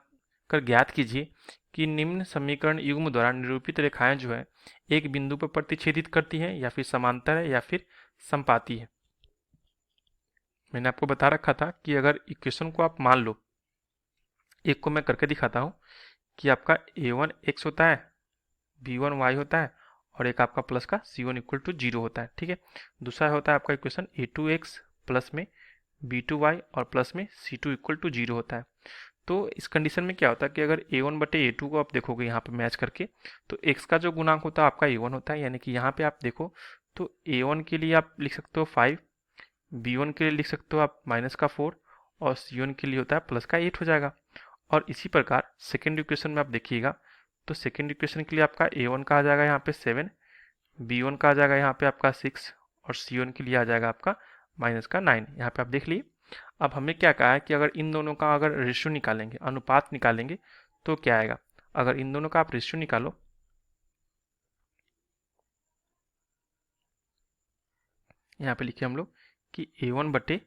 कर ज्ञात कीजिए कि निम्न समीकरण युग्म द्वारा निरूपित रेखाएं जो है एक बिंदु पर प्रतिच्छेदित करती हैं या फिर समांतर है या फिर समपाती है। मैंने आपको बता रखा था कि अगर इक्वेशन को आप मान लो, एक को मैं करके दिखाता हूँ कि आपका A1 x होता है, B1 y होता है, और एक आपका प्लस का C1 इक्वल टू 0 होता है, ठीक है। दूसरा होता है आपका इक्वेशन A2 x प्लस में B2 y और प्लस में C2 इक्वल टू 0 होता है। तो इस कंडीशन में क्या होता है कि अगर A1 बटे A2 को आप देखोगे यहाँ पे मैच करके, तो x का जो गुणांक होता है आपका A1 होता है, यानी कि यहाँ पे आप देखो तो A1 के लिए आप लिख सकते हो 5, B1 के लिए लिख सकते हो आप -4, और C1 के लिए होता है प्लस का 8 हो जाएगा। और इसी प्रकार सेकेंड इक्वेशन में आप देखिएगा तो सेकेंड इक्वेशन के लिए आपका A1 का आ जाएगा यहाँ पे 7, B1 का आ जाएगा यहाँ पे आपका 6, और C1 के लिए आ जाएगा आपका -9। यहाँ पे आप देख लिए। अब हमें क्या कहा है कि अगर इन दोनों का अगर रेशियो निकालेंगे, अनुपात निकालेंगे, तो क्या आएगा। अगर इन दोनों का आप रेशियो निकालो, यहाँ पे लिखे हम लोग कि A1 बटे,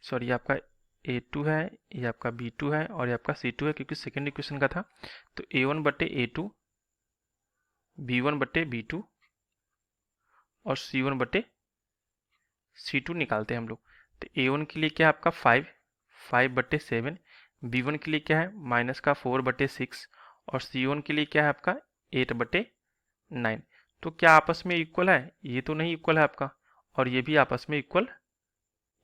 सॉरी आपका A2 है, ये आपका B2 है, और ये आपका C2 है, क्योंकि सेकेंड इक्वेशन का था। तो A1 बटे A2, B1 बटे B2 और C1 बटे C2 निकालते हैं हम लोग। तो A1 के लिए क्या है आपका 5 बटे 7, B1 के लिए क्या है -4 बटे 6, और C1 के लिए क्या है आपका 8 बटे 9। तो क्या आपस में इक्वल है? ये तो नहीं इक्वल है आपका, और ये भी आपस में इक्वल,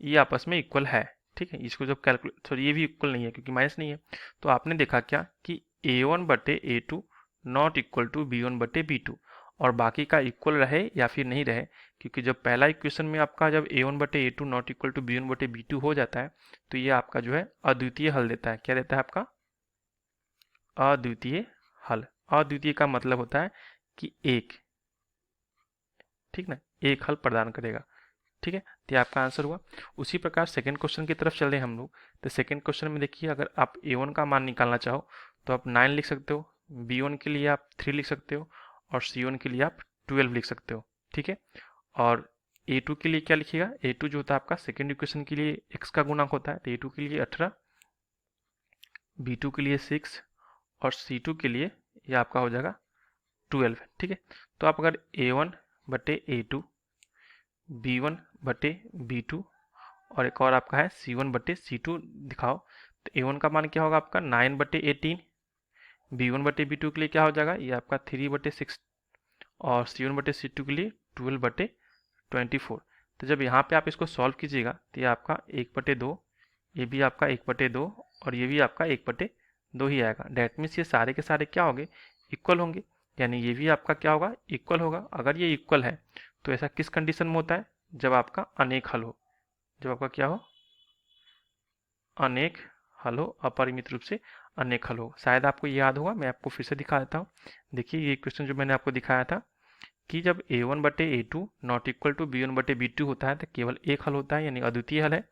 ये आपस में इक्वल है, ठीक है। इसको जब कैलकुलेट, सॉरी ये भी इक्वल नहीं है क्योंकि माइनस नहीं है। तो आपने देखा क्या कि A1 बटे A2 not equal to B1 बटे B2, और बाकी का इक्वल रहे या फिर नहीं रहे, क्योंकि जब पहला इक्वेशन में आपका जब A1 बटे A2 not equal to B1 बटे B2 हो जाता है, तो ये आपका जो है अद्वितीय हल देता है। क्या देता है आपका? अद्वितीय हल। अद्वितीय का मतलब होता है कि एक, ठीक ना, एक हल प्रदान करेगा, ठीक है। तो ये आपका आंसर हुआ। उसी प्रकार सेकंड क्वेश्चन की तरफ चले हम लोग। तो सेकंड क्वेश्चन में देखिए, अगर आप A1 का मान निकालना चाहो तो आप 9 लिख सकते हो, B1 के लिए आप 3 लिख सकते हो, और C1 के लिए आप 12 लिख सकते हो, ठीक है। और A2 के लिए क्या लिखिएगा? A2 जो होता है आपका सेकंड इक्वेशन के लिए x का गुणक होता है, तो A2 के लिए 18, B2 के लिए 6, और C2 के लिए ये आपका हो जाएगा 12, ठीक है। तो आप अगर A1 बटे A2, B1 बटे B2 और एक और आपका है C1 बटे C2 दिखाओ, तो A1 का मान क्या होगा आपका 9 बटे 18, B1 बटे B2 के लिए क्या हो जाएगा, ये आपका 3 बटे 6, और C1 बटे C2 के लिए 12 बटे 24। तो जब यहाँ पे आप इसको सॉल्व कीजिएगा तो ये आपका 1/2, ये भी आपका 1/2, और ये भी आपका 1/2 ही आएगा। डैट मीन्स ये सारे के सारे क्या होंगे? इक्वल होंगे, यानी ये भी आपका क्या होगा? इक्वल होगा। अगर ये इक्वल है तो ऐसा किस कंडीशन में होता है? जब आपका अनेक हल हो, जब आपका क्या हो? अनेक हल हो, अपरिमित रूप से अनेक हल हो। शायद आपको याद होगा, मैं आपको फिर से दिखा देता हूँ। देखिए ये क्वेश्चन जो मैंने आपको दिखाया था कि जब A1 बटे A2 not equal to B1 बटे B2 होता है तो केवल एक हल होता है, यानी अद्वितीय हल है।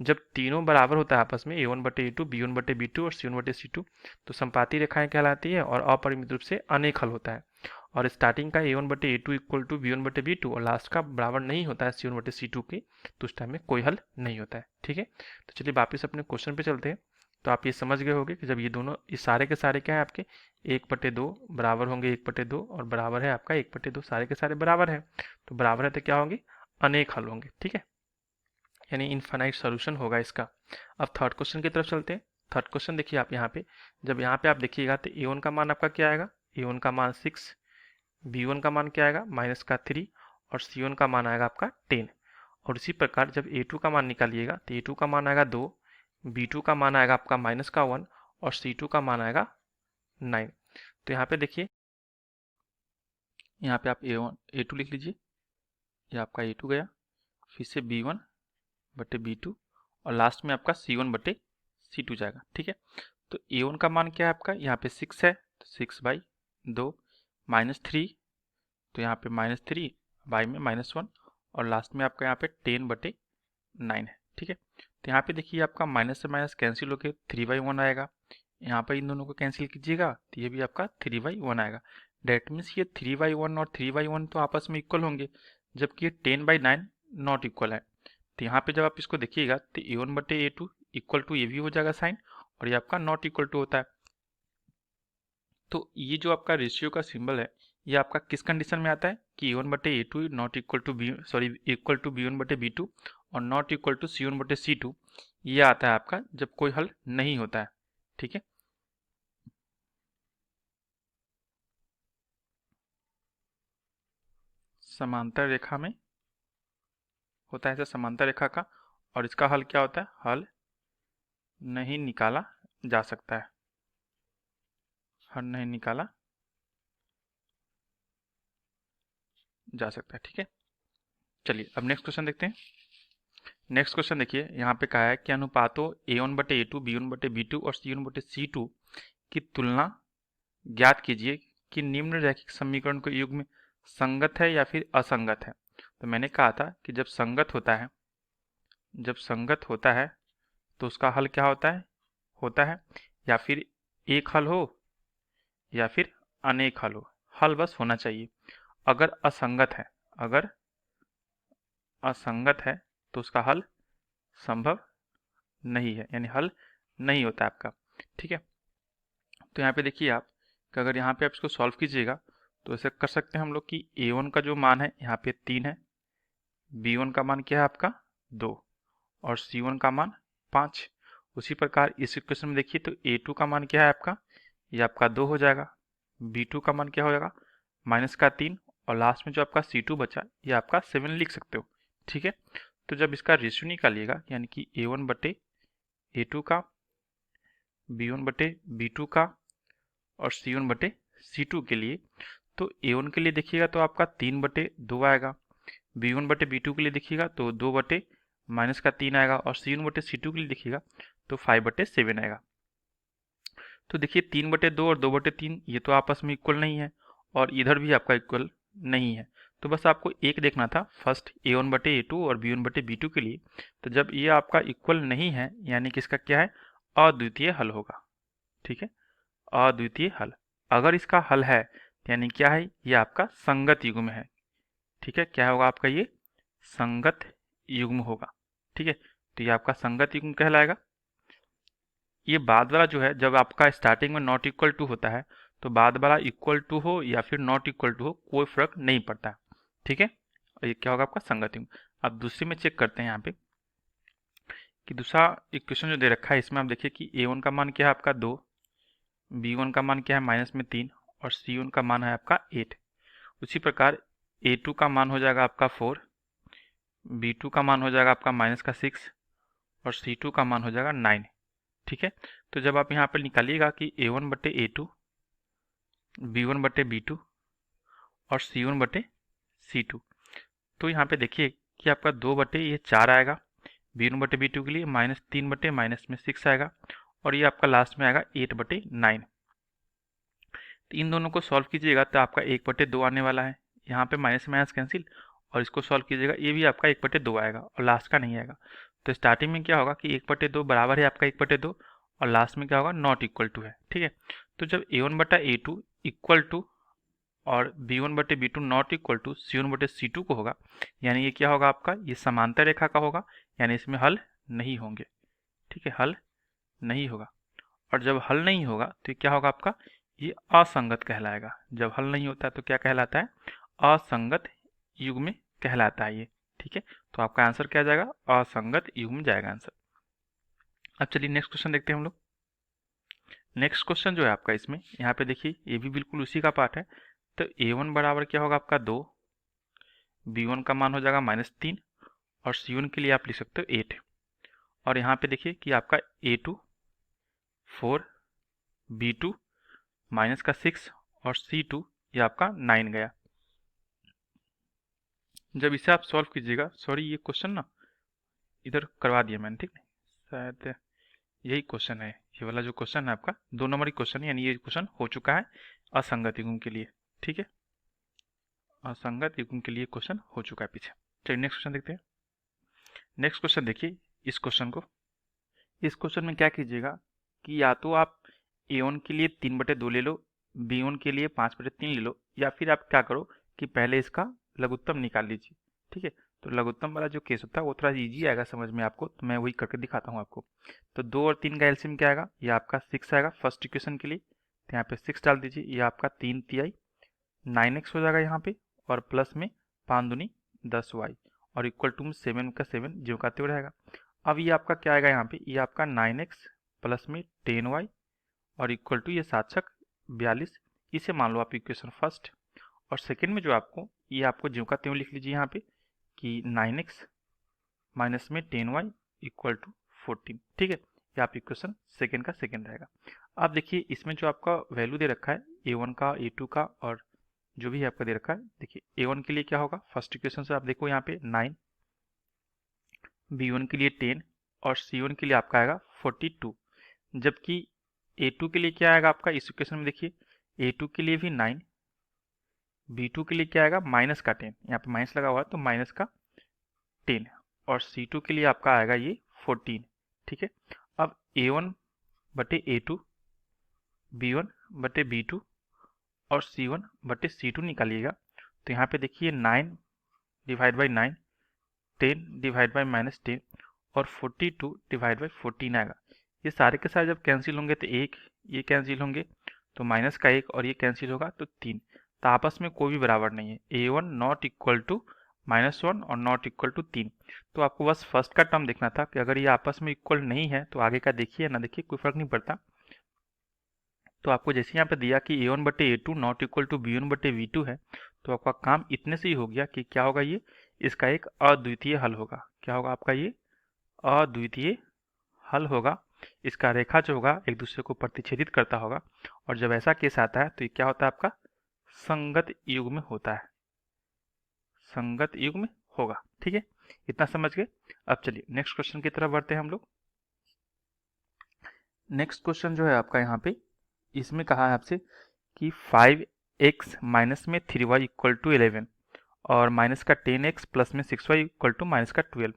जब तीनों बराबर होता है आपस में, A1 बटे A2, B1 बटे B2 और C1 बटे C2, तो संपाती रेखाएं कहलाती है और अपरिमित रूप से अनेक हल होता है। और स्टार्टिंग का A1 बटे A2 इक्वल टू B1 बटे B2 और लास्ट का बराबर नहीं होता है C1 बटे C2 के, तो उस टाइम में कोई हल नहीं होता है, ठीक है। तो चलिए वापिस अपने क्वेश्चन पे चलते हैं। तो आप ये समझ गए होंगे कि जब ये दोनों, ये सारे के सारे क्या है आपके 1/2 बराबर होंगे 1/2, और बराबर है आपका 1/2, सारे के सारे बराबर हैं, तो बराबर है तो क्या होंगे? अनेक हल होंगे, ठीक है, यानी इनफाइनाइट सॉल्यूशन होगा इसका। अब थर्ड क्वेश्चन की तरफ चलते हैं। थर्ड क्वेश्चन देखिए आप यहाँ पे, जब यहाँ पे आप देखिएगा तो A1 का मान आपका क्या आएगा? A1 का मान 6, B1 का मान क्या आएगा? -3, और C1 का मान आएगा आपका 10। और इसी प्रकार जब A2 का मान निकालिएगा तो A2 का मान आएगा 2, B2 का मान आएगा आपका -1, और C2 का मान आएगा 9। तो यहाँ पे देखिए, यहाँ पे आप A2 लिख लीजिए, ये आपका A2 गया, फिर से B1 बटे B2, और लास्ट में आपका C1 बटे C2 जाएगा, ठीक है। तो A1 का मान क्या है आपका? यहाँ पे 6 है, तो 6/2, -3, तो यहाँ पे -3 बाई में -1, और लास्ट में आपका यहाँ पे 10 बटे 9 है। ठीक है, तो यहाँ पे देखिए आपका माइनस से माइनस कैंसिल होकर 3/1 आएगा। यहाँ पर इन दोनों को कैंसिल कीजिएगा तो ये भी आपका 3/1 आएगा। डेट मीन्स ये 3/1 और 3/1 तो आपस में इक्वल होंगे, जबकि ये 10/9 नॉट इक्वल है। तो यहाँ पे जब आप इसको देखिएगा तो A1/A2 इक्वल टू ये भी हो जाएगा साइन, और ये आपका नॉट इक्वल टू होता है। तो ये जो आपका रेशियो का सिंबल है ये आपका किस कंडीशन में आता है कि A1/A2 not equal to equal to B1/B2 और नॉट इक्वल टू C1/C2, ये आता है आपका जब कोई हल नहीं होता है। ठीक है, समांतर रेखा में होता है ऐसा समांतर रेखा का, और इसका हल क्या होता है, हल नहीं निकाला जा सकता है, हल नहीं निकाला जा सकता है। ठीक है, चलिए अब नेक्स्ट क्वेश्चन देखते हैं। नेक्स्ट क्वेश्चन देखिए, यहाँ पे कहा है कि अनुपातों A1/A2 B1/B2 और C1/C2 की तुलना ज्ञात कीजिए कि निम्न रैखिक समीकरण के युग्म संगत है या फिर असंगत है। तो मैंने कहा था कि जब संगत होता है तो उसका हल क्या होता है या फिर एक हल हो या फिर अनेक हल हो, हल बस होना चाहिए। अगर असंगत है तो उसका हल संभव नहीं है, यानी हल नहीं होता आपका। ठीक है, तो यहाँ पे देखिए आप कि अगर यहाँ पे आप इसको सॉल्व कीजिएगा तो ऐसे कर सकते हैं हम लोग कि A1 का जो मान है यहाँ पे 3 है, B1 का मान क्या है आपका 2 और C1 का मान 5। उसी प्रकार इस इक्वेशन में देखिए तो A2 का मान क्या है आपका, ये आपका 2 हो जाएगा, B2 का मान क्या हो जाएगा -3, और लास्ट में जो आपका C2 बचा ये आपका 7 लिख सकते हो। ठीक है, तो जब इसका रेशियो निकालिएगा यानी कि A1/A2 का, B1/B2 का और C1/C2 के लिए, तो A1 के लिए देखिएगा तो आपका 3/2 आएगा, B1/B2 के लिए देखिएगा तो 2/-3 आएगा, और C1/C2 के लिए देखिएगा तो 5/7 आएगा। तो देखिए 3/2 और 2/3 ये तो आपस में इक्वल नहीं है, और इधर भी आपका इक्वल नहीं है। तो बस आपको एक देखना था फर्स्ट A1/A2 और B1/B2 के लिए। तो जब ये आपका इक्वल नहीं है यानी कि इसका क्या है, अद्वितीय हल होगा। ठीक है, अद्वितीय हल। अगर इसका हल है यानी क्या है, ये आपका संगत युग्म है। ठीक है, क्या होगा आपका, ये संगत युग्म होगा। ठीक है, तो ये आपका संगत युग्म कहलाएगा। ये बाद वाला जो है जब आपका स्टार्टिंग में नॉट इक्वल टू होता है तो बाद वाला इक्वल टू हो या फिर नॉट इक्वल टू हो कोई फर्क नहीं पड़ता है। ठीक है, और ये क्या होगा आपका संगत युग्म। अब दूसरे में चेक करते हैं यहाँ पे कि दूसरा इक्वेशन जो दे रखा है इसमें आप देखिए कि A1 का मान क्या है आपका 2, B1 का मान क्या है -3 और C1 का मान है आपका 8। उसी प्रकार A2 का मान हो जाएगा आपका 4, B2 का मान हो जाएगा आपका -6 और C2 का मान हो जाएगा 9। ठीक है, तो जब आप यहाँ पर निकालिएगा कि A1/A2, B1/B2 और C1/C2, तो यहाँ पे देखिए कि आपका 2/4 आएगा, B1/B2 के लिए -3/-6 आएगा, और ये आपका लास्ट में आएगा 8/9। तो इन दोनों को सॉल्व कीजिएगा तो आपका 1/2 आने वाला है, यहाँ पे माइनस माइनस कैंसिल, और इसको सॉल्व कीजिएगा ये भी आपका 1/2 आएगा और लास्ट का नहीं आएगा। तो स्टार्टिंग में क्या होगा कि 1/2 बराबर है आपका 1/2 और लास्ट में क्या होगा नॉट इक्वल टू है। ठीक है, तो जब A1/A2 इक्वल टू और B1/B2 not equal to C1/C2 को होगा, यानी ये क्या होगा आपका, ये समांतर रेखा का होगा, यानी इसमें हल नहीं होंगे। ठीक है, हल नहीं होगा, और जब हल नहीं होगा तो ये क्या होगा आपका, ये असंगत कहलाएगा। जब हल नहीं होता तो क्या कहलाता है, असंगत युग्म कहलाता है ये। ठीक है, तो आपका आंसर क्या जाएगा, असंगत युग्म जाएगा आंसर। अब चलिए नेक्स्ट क्वेश्चन देखते हैं हम लोग। नेक्स्ट क्वेश्चन जो है आपका इसमें यहाँ पे देखिए ये भी बिल्कुल उसी का पार्ट है। तो A1 बराबर क्या होगा आपका 2, B1 का मान हो जाएगा -3 और C1 के लिए आप लिख सकते हो 8, और यहाँ पे देखिए कि आपका A2 4, B2 -6 और C2 ये आपका 9 गया। जब इसे आप सॉल्व कीजिएगा, सॉरी ये क्वेश्चन ना इधर करवा दिया मैंने, ठीक है, शायद यही क्वेश्चन है, ये वाला जो क्वेश्चन है आपका 2 नंबर की क्वेश्चन है, यानी ये क्वेश्चन हो चुका है असंगत युग्म के लिए। ठीक है, असंगत युग्म के लिए क्वेश्चन हो चुका है पीछे। चलिए नेक्स्ट क्वेश्चन देखते हैं। नेक्स्ट क्वेश्चन देखिए इस क्वेश्चन को। इस क्वेश्चन में क्या कीजिएगा कि या तो आप A1 के लिए 3/2 ले लो, B1 के लिए 5/3 ले लो, या फिर आप क्या करो कि पहले इसका लघुत्तम निकाल लीजिए। ठीक है, तो लघुत्तम वाला जो केस होता है वो थोड़ा इजी आएगा समझ में आपको, तो मैं वही करके दिखाता हूँ आपको। तो 2 और 3 का एलसीएम क्या आएगा, ये आपका 6 आएगा फर्स्ट इक्वेशन के लिए, तो यहाँ पे 6 डाल दीजिए, ये आपका 3 तिहाई 9x हो जाएगा यहाँ पे, और प्लस में 5 दूनी 10y, और इक्वल टू में 7 का 7 जो का त्यों रहेगा। अब ये आपका क्या आएगा यहाँ पे, ये आपका 9x प्लस में 10y और इक्वल टू ये 7×6 = 42। इसे मान लो आप इक्वेशन फर्स्ट। और सेकेंड में जो आपको ये आपको ज्यों का त्यों लिख लीजिए यहाँ पे कि 9x माइनस में 10y इक्वल टू 14। ठीक है, ये आप इक्वेशन सेकेंड का सेकेंड रहेगा। अब देखिए इसमें जो आपका वैल्यू दे रखा है A1 का, A2 का और जो भी आपका दे रखा है, देखिए A1 के लिए क्या होगा, फर्स्ट इक्वेशन से आप देखो यहाँ पे 9, B1 के लिए 10 और C1 के लिए आपका आएगा 42। जबकि A2 के लिए क्या आएगा आपका इस इक्वेशन में, देखिए A2 के लिए भी 9, B2 के लिए क्या आएगा माइनस का 10, यहाँ पे माइनस लगा हुआ है तो माइनस का 10, और C2 के लिए आपका आएगा ये 14। ठीक है, अब A1/A2, B1/B2 और C1/C2 निकालिएगा, तो यहाँ पे देखिए 9/9, 10/-10 और 42/14 आएगा। ये सारे के सारे जब कैंसिल होंगे तो एक ये कैंसिल होंगे, तो माइनस का 1 और ये कैंसिल होगा तो 3, तो आपस में कोई भी बराबर नहीं है। A1 नॉट इक्वल टू -1 और नॉट इक्वल टू 3। तो आपको बस फर्स्ट का टर्म देखना था कि अगर ये आपस में इक्वल नहीं है तो आगे का देखिए ना देखिए कोई फर्क नहीं पड़ता। तो आपको जैसे यहाँ पे दिया कि A1/A2 not equal to B1/B2 है, तो आपका काम इतने से ही हो गया कि क्या होगा, ये इसका एक अद्वितीय हल होगा। क्या होगा आपका, ये अद्वितीय हल होगा। इसका रेखा जो होगा एक दूसरे को प्रतिच्छेदित करता होगा, और जब ऐसा केस आता है तो ये क्या होता है आपका संगत युग्म होता है, संगत युग्म होगा। ठीक है, इतना समझ गए। अब चलिए नेक्स्ट क्वेश्चन की तरफ बढ़ते हैं हम लोग। नेक्स्ट क्वेश्चन जो है आपका यहाँ पे, इसमें कहा है आपसे कि 5x माइनस में 3y इक्वल टू 11 और माइनस का 10x प्लस में 6y इक्वल टू माइनस का 12।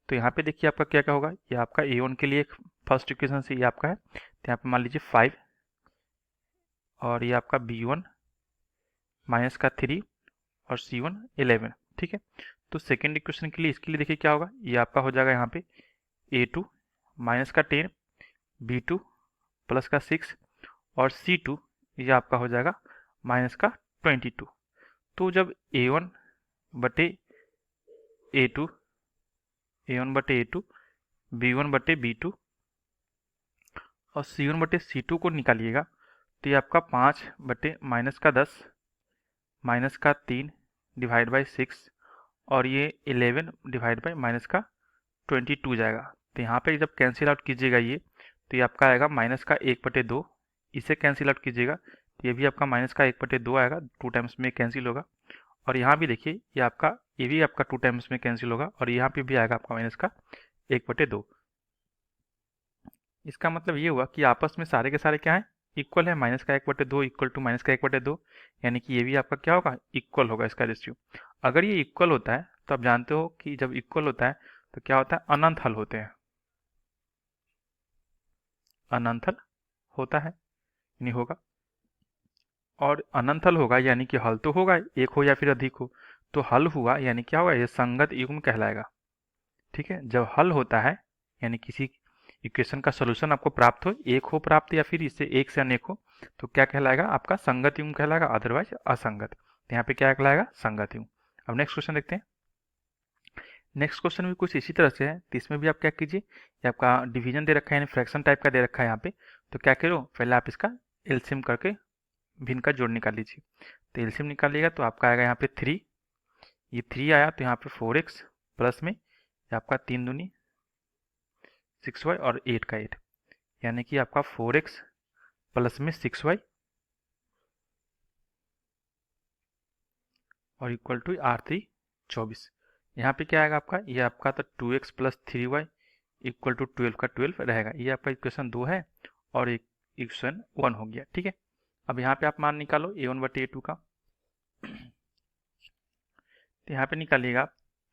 तो यहाँ पे देखिए आपका क्या क्या होगा, ये आपका A1 के लिए एक फर्स्ट इक्वेशन से ये आपका है, तो यहाँ पे मान लीजिए 5 और ये आपका B1 माइनस का 3 और C1 11। ठीक है, तो सेकेंड इक्वेशन के लिए इसके लिए देखिए क्या होगा, ये आपका हो जाएगा यहाँ पे A2 माइनस का 10, B2 प्लस का 6 और C2 ये आपका हो जाएगा माइनस का 22। तो जब A1/A2, B1/B2 और C1/C2 को निकालिएगा, तो ये आपका 5/-10 माइनस का 3 डिवाइड बाई 6 और ये 11 डिवाइड बाई माइनस का 22 जाएगा। तो यहाँ पे जब कैंसिल आउट कीजिएगा ये, तो ये आपका आएगा माइनस का 1/2। इसे कैंसिल आउट कीजिएगा तो ये भी आपका माइनस का 1/2 आएगा, 2 टाइम्स में कैंसिल होगा। और यहाँ भी देखिए ये भी आपका 2 टाइम्स में कैंसिल होगा, और यहाँ पे भी आएगा आपका माइनस का 1/2। इसका मतलब ये हुआ कि आपस में सारे के सारे क्या है, इक्वल है। माइनस का 1/2 इक्वल टू माइनस का 1/2, यानी कि ये भी आपका क्या होगा, इक्वल होगा इसका रेशियो। अगर ये इक्वल होता है तो आप जानते हो कि जब इक्वल होता है तो क्या होता है, अनंत हल होते हैं, अनंत हल होता है नहीं होगा। और अनंत हल होगा यानी कि हल तो होगा, एक हो या फिर अधिक हो, तो हल हुआ यानी क्या होगा, ये संगत युग्म कहलाएगा। ठीक है, जब हल होता है यानी किसी इक्वेशन का सॉल्यूशन आपको प्राप्त हो, एक हो प्राप्त या फिर इससे एक से अनेक हो, तो क्या कहलाएगा, आपका संगत युग्म कहलाएगा, अदरवाइज असंगत। तो यहाँ पे क्या कहलाएगा, संगत युग्म। अब नेक्स्ट क्वेश्चन देखते हैं। नेक्स्ट क्वेश्चन भी कुछ इसी तरह से है, तो इसमें भी आप क्या कीजिए, ये आपका डिवीजन दे रखा है यानी फ्रैक्शन टाइप का दे रखा है यहाँ पे, तो क्या करो पहले आप इसका एलसीएम करके भिन्न का जोड़ निकाल लीजिए। तो एलसीएम निकालिएगा तो आपका आएगा यहाँ पे 3, ये 3 आया तो यहाँ पे 4x प्लस में ये आपका 3 दूनी 6y और 8 का 8, यानी कि आपका 4x प्लस में 6y और इक्वल टू R3 24। यहाँ पे क्या आएगा आपका, ये आपका तो 2x plus 3y equal to 12 का 12 रहेगा। ये आपका इक्वेशन 2 है और एक इक्वेशन 1 हो गया। ठीक है, अब यहाँ पे आप मान निकालो A1/A2 का। तो यहाँ पे निकालिएगा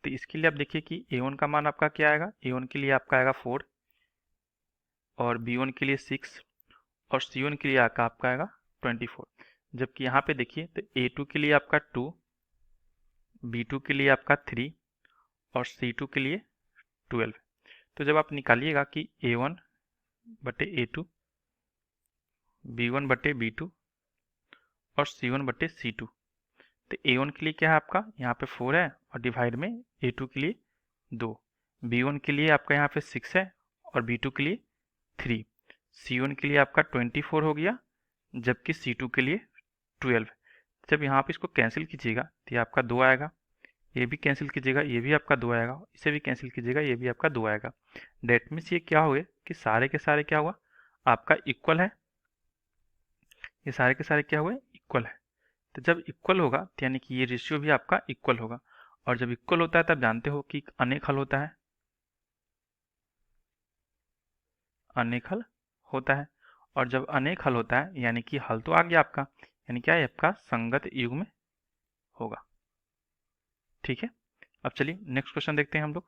तो इसके लिए आप देखिए कि A1 का मान आपका क्या आएगा, A1 के लिए आपका आएगा 4 और B1 के लिए 6 और C1 के लिए आपका आएगा 24। जबकि यहाँ पे देखिए तो A2 के लिए आपका 2, B2 के लिए आपका 3 और C2 के लिए 12। तो जब आप निकालिएगा कि A1 बटे A2, B1 बटे B2 और C1 बटे C2, तो A1 के लिए क्या है आपका यहाँ पे 4 है और डिवाइड में A2 के लिए 2, B1 के लिए आपका यहाँ पे 6 है और B2 के लिए 3, C1 के लिए आपका 24 हो गया जबकि C2 के लिए 12। जब यहाँ पे इसको कैंसिल कीजिएगा तो ये आपका 2 आएगा, ये भी कैंसिल कीजिएगा ये भी आपका 2 आएगा, इसे भी कैंसिल कीजिएगा ये भी आपका 2 आएगा। डेट मीन्स ये क्या हो गया कि सारे के सारे क्या हुआ आपका इक्वल है, ये सारे के सारे क्या हुए इक्वल है। तो जब इक्वल होगा तो यानी कि ये रेशियो भी आपका इक्वल होगा, और जब इक्वल होता है तब जानते हो कि अनेक हल होता है, अनेक हल होता है। और जब अनेक हल होता है यानी कि हल तो आ गया आपका, यानी क्या है आपका संगत युग्म होगा। ठीक है, अब चलिए नेक्स्ट क्वेश्चन देखते हैं हम लोग।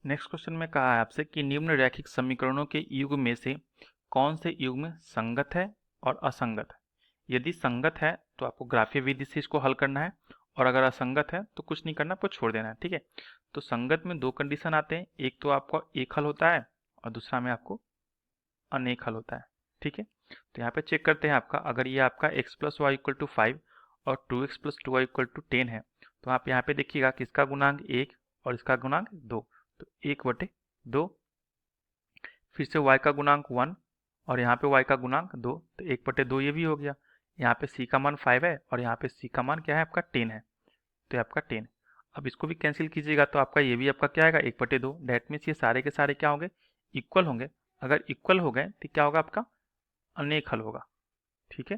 नेक्स्ट क्वेश्चन में कहा है आपसे कि निम्न रैखिक समीकरणों के युग्म में से कौन से युग्म संगत है और असंगत है। यदि संगत है तो आपको ग्राफीय विधि से इसको हल करना है, और अगर असंगत है तो कुछ नहीं करना, आपको छोड़ देना है। ठीक है, तो संगत में दो कंडीशन आते हैं, एक तो आपका एक हल होता है और दूसरा में आपको अनेक हल होता है। ठीक है, तो यहाँ पे चेक करते हैं आपका, अगर ये आपका x plus Y equal to 5 और 2x plus 2y equal to 10 है, तो आप यहाँ पे देखिएगा कि इसका गुणांक 1 और इसका गुणांक 2, तो 1/2, फिर से y का गुणांक 1 और यहाँ पे y का गुणांक 2, तो 1/2 ये भी हो गया। यहाँ पे c का मान 5 है और यहाँ पे c का मान क्या है आपका 10 है, तो ये आपका 10। अब इसको भी कैंसिल कीजिएगा तो आपका ये भी आपका क्या आएगा 1/2। डेट मीन्स ये सारे के सारे क्या होंगे इक्वल होंगे। अगर इक्वल हो गए तो क्या होगा आपका अनेक हल होगा। ठीक है,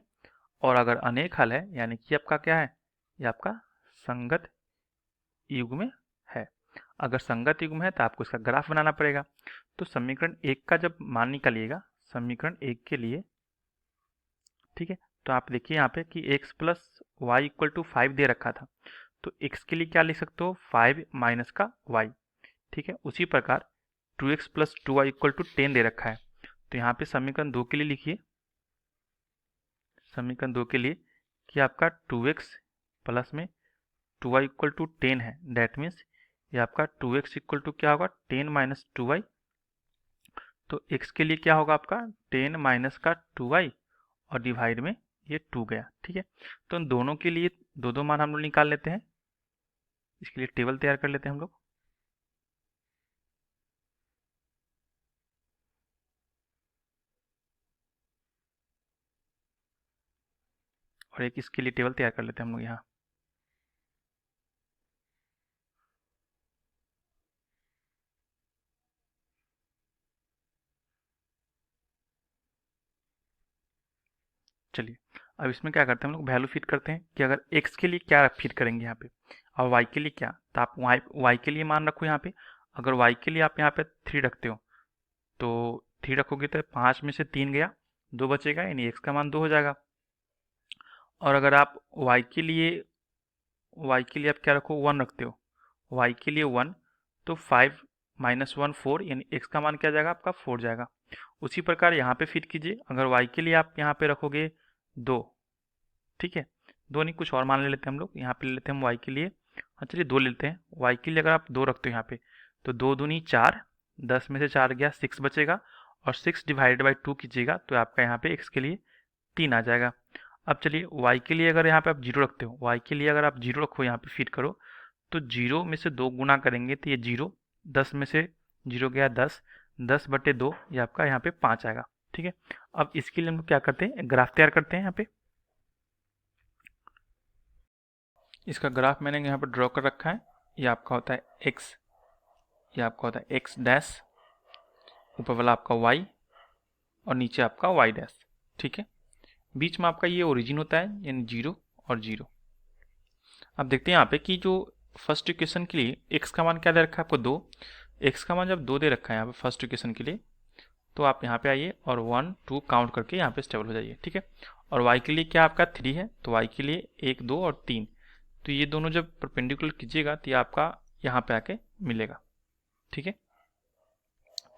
और अगर अनेक हल है यानी कि आपका क्या है, ये आपका संगत युग्म है। अगर संगत युग्म है तो आपको इसका ग्राफ बनाना पड़ेगा। तो समीकरण 1 का जब मान निकालिएगा, समीकरण 1 के लिए, ठीक है, तो आप देखिए यहाँ पे कि x plus Y equal to 5 दे रखा था, तो x के लिए क्या लिख सकते हो 5 माइनस का y। ठीक है, उसी प्रकार 2x plus 2y equal to 10 दे रखा है, तो यहाँ पे समीकरण 2 के लिए लिखिए, समीकरण 2 के लिए कि आपका 2x प्लस में 2y इक्वल टू 10 है। डेट मीन्स ये आपका 2x इक्वल टू क्या होगा 10 माइनस 2y, तो x के लिए क्या होगा आपका 10 माइनस का 2y और डिवाइड में ये 2 गया। ठीक है, तो इन दोनों के लिए दो दो मान हम लोग निकाल लेते हैं, इसके लिए टेबल तैयार कर लेते हैं हम लोग। और एक इसके लिए टेबल तैयार कर लेते हैं हम लोग यहाँ। चलिए अब इसमें क्या करते हैं हम लोग वैल्यू फिट करते हैं कि अगर x के लिए क्या फिट करेंगे यहाँ पे और y के लिए क्या, तो आप y के लिए मान रखो यहाँ पे। अगर y के लिए आप यहाँ पे 3 रखते हो तो 3 रखोगे तो 5 में से 3 गया, 2 बचेगा, यानी x का मान 2 हो जाएगा। और अगर आप y के लिए आप क्या रखो 1 रखते हो, y के लिए 1, तो 5 माइनस 1 4, यानी x का मान क्या जाएगा आपका 4 जाएगा। उसी प्रकार यहाँ पे फिट कीजिए, अगर y के लिए आप यहाँ पे रखोगे 2, ठीक है, 2 नहीं कुछ और मान ले लेते हैं हम लोग, यहाँ पे ले लेते हैं हम y के लिए, हाँ चलिए 2 लेते हैं। y के लिए अगर आप 2 रखते हो यहाँ पे तो 2 दूनी 4, 10 में से 4 गया 6 बचेगा, और 6 डिवाइडेड बाई 2 कीजिएगा तो आपका यहाँ पे x के लिए 3 आ जाएगा। अब चलिए y के लिए अगर यहाँ पे आप 0 रखते हो, y के लिए अगर आप 0 रखो यहाँ पे फिट करो, तो 0 में से 2 गुना करेंगे तो ये 0, 10 में से 0 गया 10, 10/2 ये आपका यहाँ पे 5 आएगा। ठीक है, अब इसके लिए हम लोग क्या करते हैं ग्राफ तैयार करते हैं। यहाँ पे इसका ग्राफ मैंने यहाँ पर ड्रॉ कर रखा है, ये आपका होता है x, ये आपका होता है x डैश, ऊपर वाला आपका y और नीचे आपका y डैश। ठीक है, बीच में आपका ये ओरिजिन होता है यानी 0 और 0। अब देखते हैं यहाँ पे कि जो फर्स्ट इक्वेशन के लिए x का मान क्या दे रखा है आपको 2, x का मान जब 2 दे रखा है यहाँ पे फर्स्ट इक्वेशन के लिए, तो आप यहाँ पे आइए और 1 2 काउंट करके यहाँ पे स्टेबल हो जाइए। ठीक है, और y के लिए क्या आपका 3 है, तो y के लिए 1 2 और 3, तो ये दोनों जब परपेंडिकुलर कीजिएगा तो ये आपका यहाँ पे आके मिलेगा। ठीक है,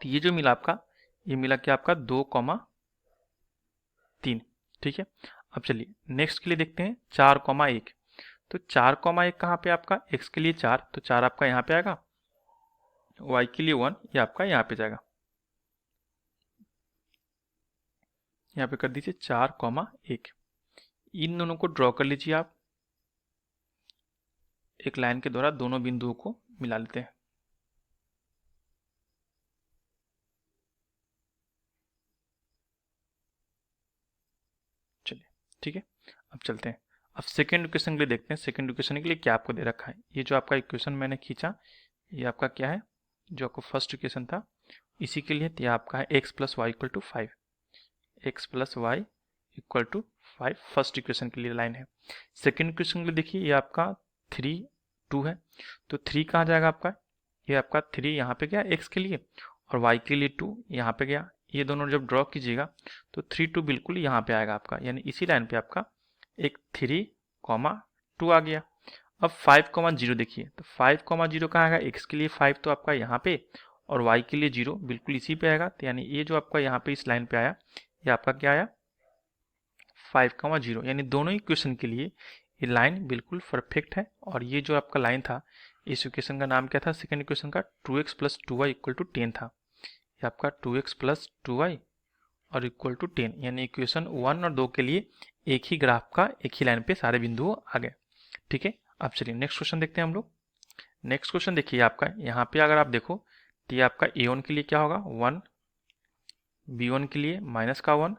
तो ये जो मिला आपका, ये मिला क्या आपका 2,3। ठीक है, अब चलिए नेक्स्ट के लिए देखते हैं 4,1। तो 4,1 कहाँ पे आपका, x के लिए 4, तो 4 आपका यहाँ पे आएगा, y के लिए 1, ये आपका यहाँ पे जाएगा। यहाँ पे कर दीजिए 4,1। इन दोनों को ड्रॉ कर लीजिए आप, एक लाइन के द्वारा दोनों बिंदुओं को मिला लेते हैं। चलिए ठीक है, अब चलते हैं। अब सेकेंड इक्वेशन के लिए देखते हैं, सेकेंड इक्वेशन के लिए क्या आपको दे रखा है। ये जो आपका इक्वेशन मैंने खींचा, ये आपका क्या है, जो आपको फर्स्ट इक्वेशन था इसी के लिए, तो ये आपका है x + y = 5। x + y = 5 first equation के लिए लाइन है। सेकेंड इक्वेशन के लिए देखिए, ये आपका 3, 2 है, तो 3 कहाँ जाएगा आपका, ये आपका 3 यहाँ पे गया x के लिए, और y के लिए 2 यहाँ पे गया। ये दोनों जब ड्रॉ कीजिएगा तो 3, 2 बिल्कुल यहाँ पे आएगा आपका, यानी इसी लाइन पे आपका एक 3, 2 आ गया। अब 5,0 देखिए, तो 5,0 कहाँ आएगा, x के लिए 5 तो आपका यहाँ पे, और y के लिए 0 बिल्कुल इसी पे आएगा। तो यानी ये जो आपका यहाँ पे इस लाइन पे आया, ये आपका क्या आया 5,0, यानी दोनों इक्वेशन के लिए ये लाइन बिल्कुल परफेक्ट है। और ये जो आपका लाइन था, इस इक्वेशन का नाम क्या था, सेकेंड इक्वेशन का 2x + 2y = 10 था। ये आपका 2x + 2y और = 10, यानी इक्वेशन 1 और 2 के लिए एक ही ग्राफ का एक ही लाइन पे सारे बिंदु आ गए। ठीक है, अब चलिए नेक्स्ट क्वेश्चन देखते हैं हम लोग। नेक्स्ट क्वेश्चन देखिए आपका, यहाँ पे अगर आप देखो तो ये आपका a1 के लिए क्या होगा 1, b1 के लिए -1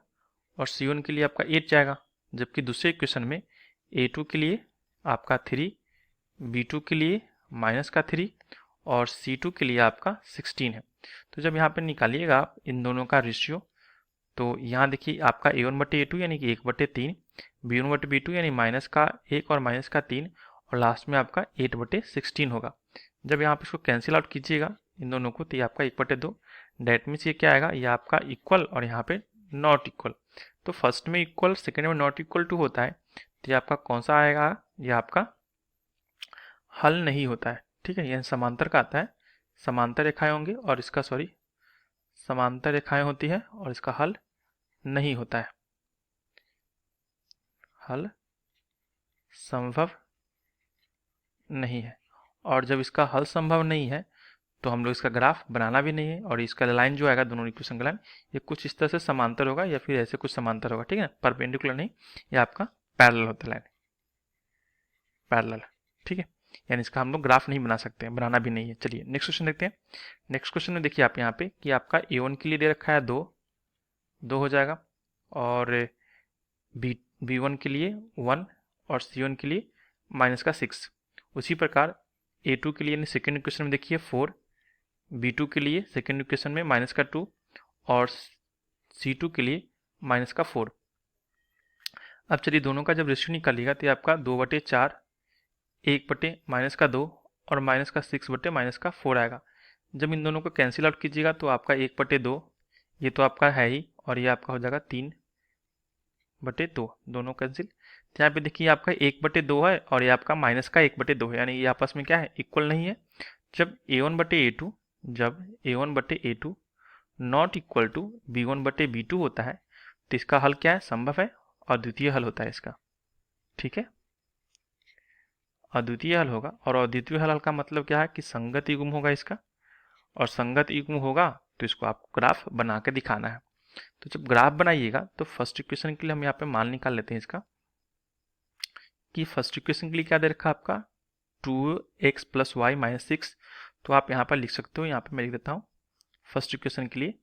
और c1 के लिए आपका 8 जाएगा। जबकि दूसरे इक्वेशन में a2 के लिए आपका 3, b2 के लिए -3 और c2 के लिए आपका 16 है। तो जब यहाँ पे निकालिएगा आप इन दोनों का रेशियो, तो यहाँ देखिए आपका a1/a2 यानी कि 1/3, b1/b2 यानी -1 और -3, और लास्ट में आपका 8/16 होगा। जब यहाँ पे इसको कैंसिल आउट कीजिएगा इन दोनों को, तो ये आपका 1/2, डेट मीन्स ये क्या आएगा, ये आपका इक्वल और यहाँ पे नॉट इक्वल। तो फर्स्ट में इक्वल, सेकेंड में नॉट इक्वल टू होता है, तो ये आपका कौन सा आएगा, ये आपका हल नहीं होता है। ठीक है, यह समांतर का आता है, समांतर रेखाएं होंगी और इसका समांतर रेखाएं होती है और इसका हल नहीं होता है, हल संभव नहीं है। और जब इसका हल संभव नहीं है तो हम लोग इसका ग्राफ बनाना भी नहीं है, और इसका लाइन जो आएगा दोनों इक्वेशन का लाइन, ये कुछ इस तरह से समांतर होगा या फिर ऐसे कुछ समांतर होगा। ठीक है, परपेंडिकुलर नहीं, ये आपका पैरेलल होता है लाइन, पैरेलल। ठीक है, यानी इसका हम लोग ग्राफ नहीं बना सकते हैं, बनाना भी नहीं है। चलिए नेक्स्ट क्वेश्चन देखते हैं। नेक्स्ट क्वेश्चन में देखिए आप यहाँ पे कि आपका a1 के लिए दे रखा है 2 हो जाएगा, और b1 के लिए 1 और c1 के लिए -6। उसी प्रकार a2 के लिए यानी सेकेंड इक्वेशन में देखिए 4, b2 के लिए सेकेंड इक्वेशन में -2 और c2 के लिए -4। अब चलिए दोनों का जब रेशियो निकालिएगा तो आपका 2/4, 1/-2 और -6/-4 आएगा। जब इन दोनों को कैंसिल आउट कीजिएगा तो आपका 1/2, ये तो आपका है ही, और ये आपका हो जाएगा 3/2, दोनों कैंसिल। तो यहाँ पे देखिए आपका 1/2 है और ये आपका -1/2 है, यानी ये आपस में क्या है, इक्वल नहीं है। जब a1/a2 not equal to b1/b2 होता है, तो इसका हल क्या है, संभव है, अद्वितीय हल होता है इसका। ठीक है, अद्वितीय हल होगा, और अद्वितीय हल का मतलब क्या है कि संगत युग्म होगा इसका, और संगत युग्म होगा तो इसको आपको ग्राफ बना के दिखाना है। तो जब ग्राफ बनाइएगा तो फर्स्ट इक्वेशन के लिए हम यहाँ पे मान निकाल लेते हैं इसका, कि फर्स्ट इक्वेशन के लिए क्या दे रखा है आपका 2x + y - 6। तो आप यहाँ पर लिख सकते हो, यहाँ पे मैं लिख देता हूँ फर्स्ट इक्वेशन के लिए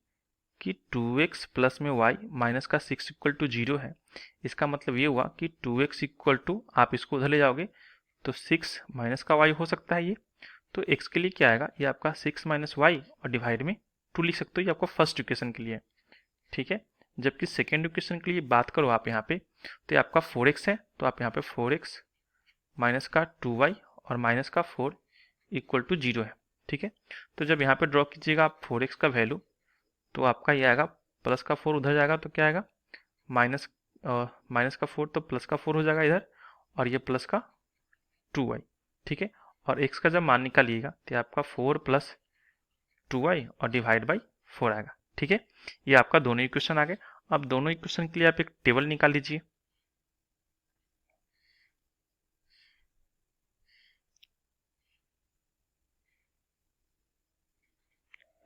कि 2x प्लस में y -6 = 0 है। इसका मतलब ये हुआ कि 2x = आप इसको उधर ले जाओगे तो 6 माइनस का y हो सकता है ये, तो x के लिए क्या आएगा, ये आपका 6 - y और डिवाइड में 2 लिख सकते हो, ये आपका फर्स्ट इक्वेशन के लिए। ठीक है, जबकि सेकेंड इक्वेशन के लिए बात करो आप यहाँ पे, तो ये आपका 4x है, तो आप यहाँ पे 4x -2y और -4 = 0 है। ठीक है, तो जब यहाँ पे ड्रॉ कीजिएगा आप 4x का वैल्यू, तो आपका ये आएगा +4 उधर जाएगा तो क्या आएगा, -4 तो +4 हो जाएगा इधर, और ये 2y, ठीक है। और x का जब मान निकालिएगा तो आपका 4 + 2y और डिवाइड बाई 4 आएगा, ठीक है। ये आपका दोनों इक्वेशन आ गए। अब दोनों इक्वेशन के लिए आप एक टेबल निकाल लीजिए।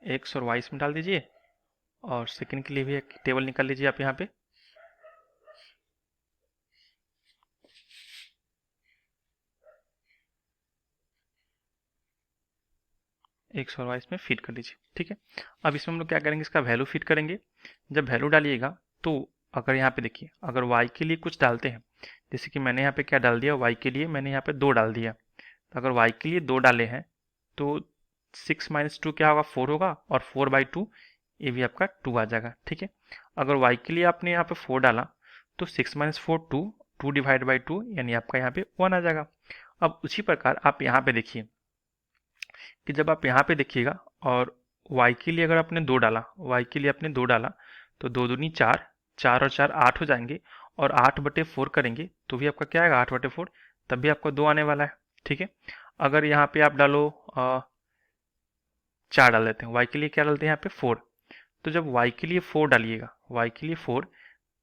एक्स और वाई इसमें डाल दीजिए और सेकंड के लिए भी एक टेबल निकाल लीजिए आप यहाँ पे। एक्स और वाई इसमें फिट कर लीजिए, ठीक है। अब इसमें हम लोग क्या करेंगे, इसका वैल्यू फिट करेंगे। जब वैल्यू डालिएगा तो अगर यहाँ पे देखिए, अगर वाई के लिए कुछ डालते हैं, जैसे कि मैंने यहाँ पे क्या डाल दिया, वाई के लिए मैंने यहाँ पे 2 डाल दिया। तो अगर वाई के लिए 2 डाले हैं तो 6 - 2 क्या होगा, 4 होगा, और 4/2 ये भी आपका 2 आ जाएगा, ठीक है। अगर वाई के लिए आपने यहाँ पे 4 डाला तो 6 - 4 2, 2 डिवाइड बाई 2 यानी आपका यहाँ पे 1 आ जाएगा। अब उसी प्रकार आप यहाँ पे देखिए कि जब आप यहाँ पे देखिएगा और y के लिए अगर आपने 2 डाला, y के लिए आपने 2 डाला तो 2 दूनी 4, 4 और 4 8 हो जाएंगे, और 8/4 करेंगे तो भी आपका क्या आएगा, 8/4, तब भी आपका 2 आने वाला है, ठीक है। अगर यहाँ पे आप डालो 4 डाल देते हैं, y के लिए क्या डालते हैं यहाँ पे 4, तो जब y के लिए 4 डालिएगा, y के लिए 4,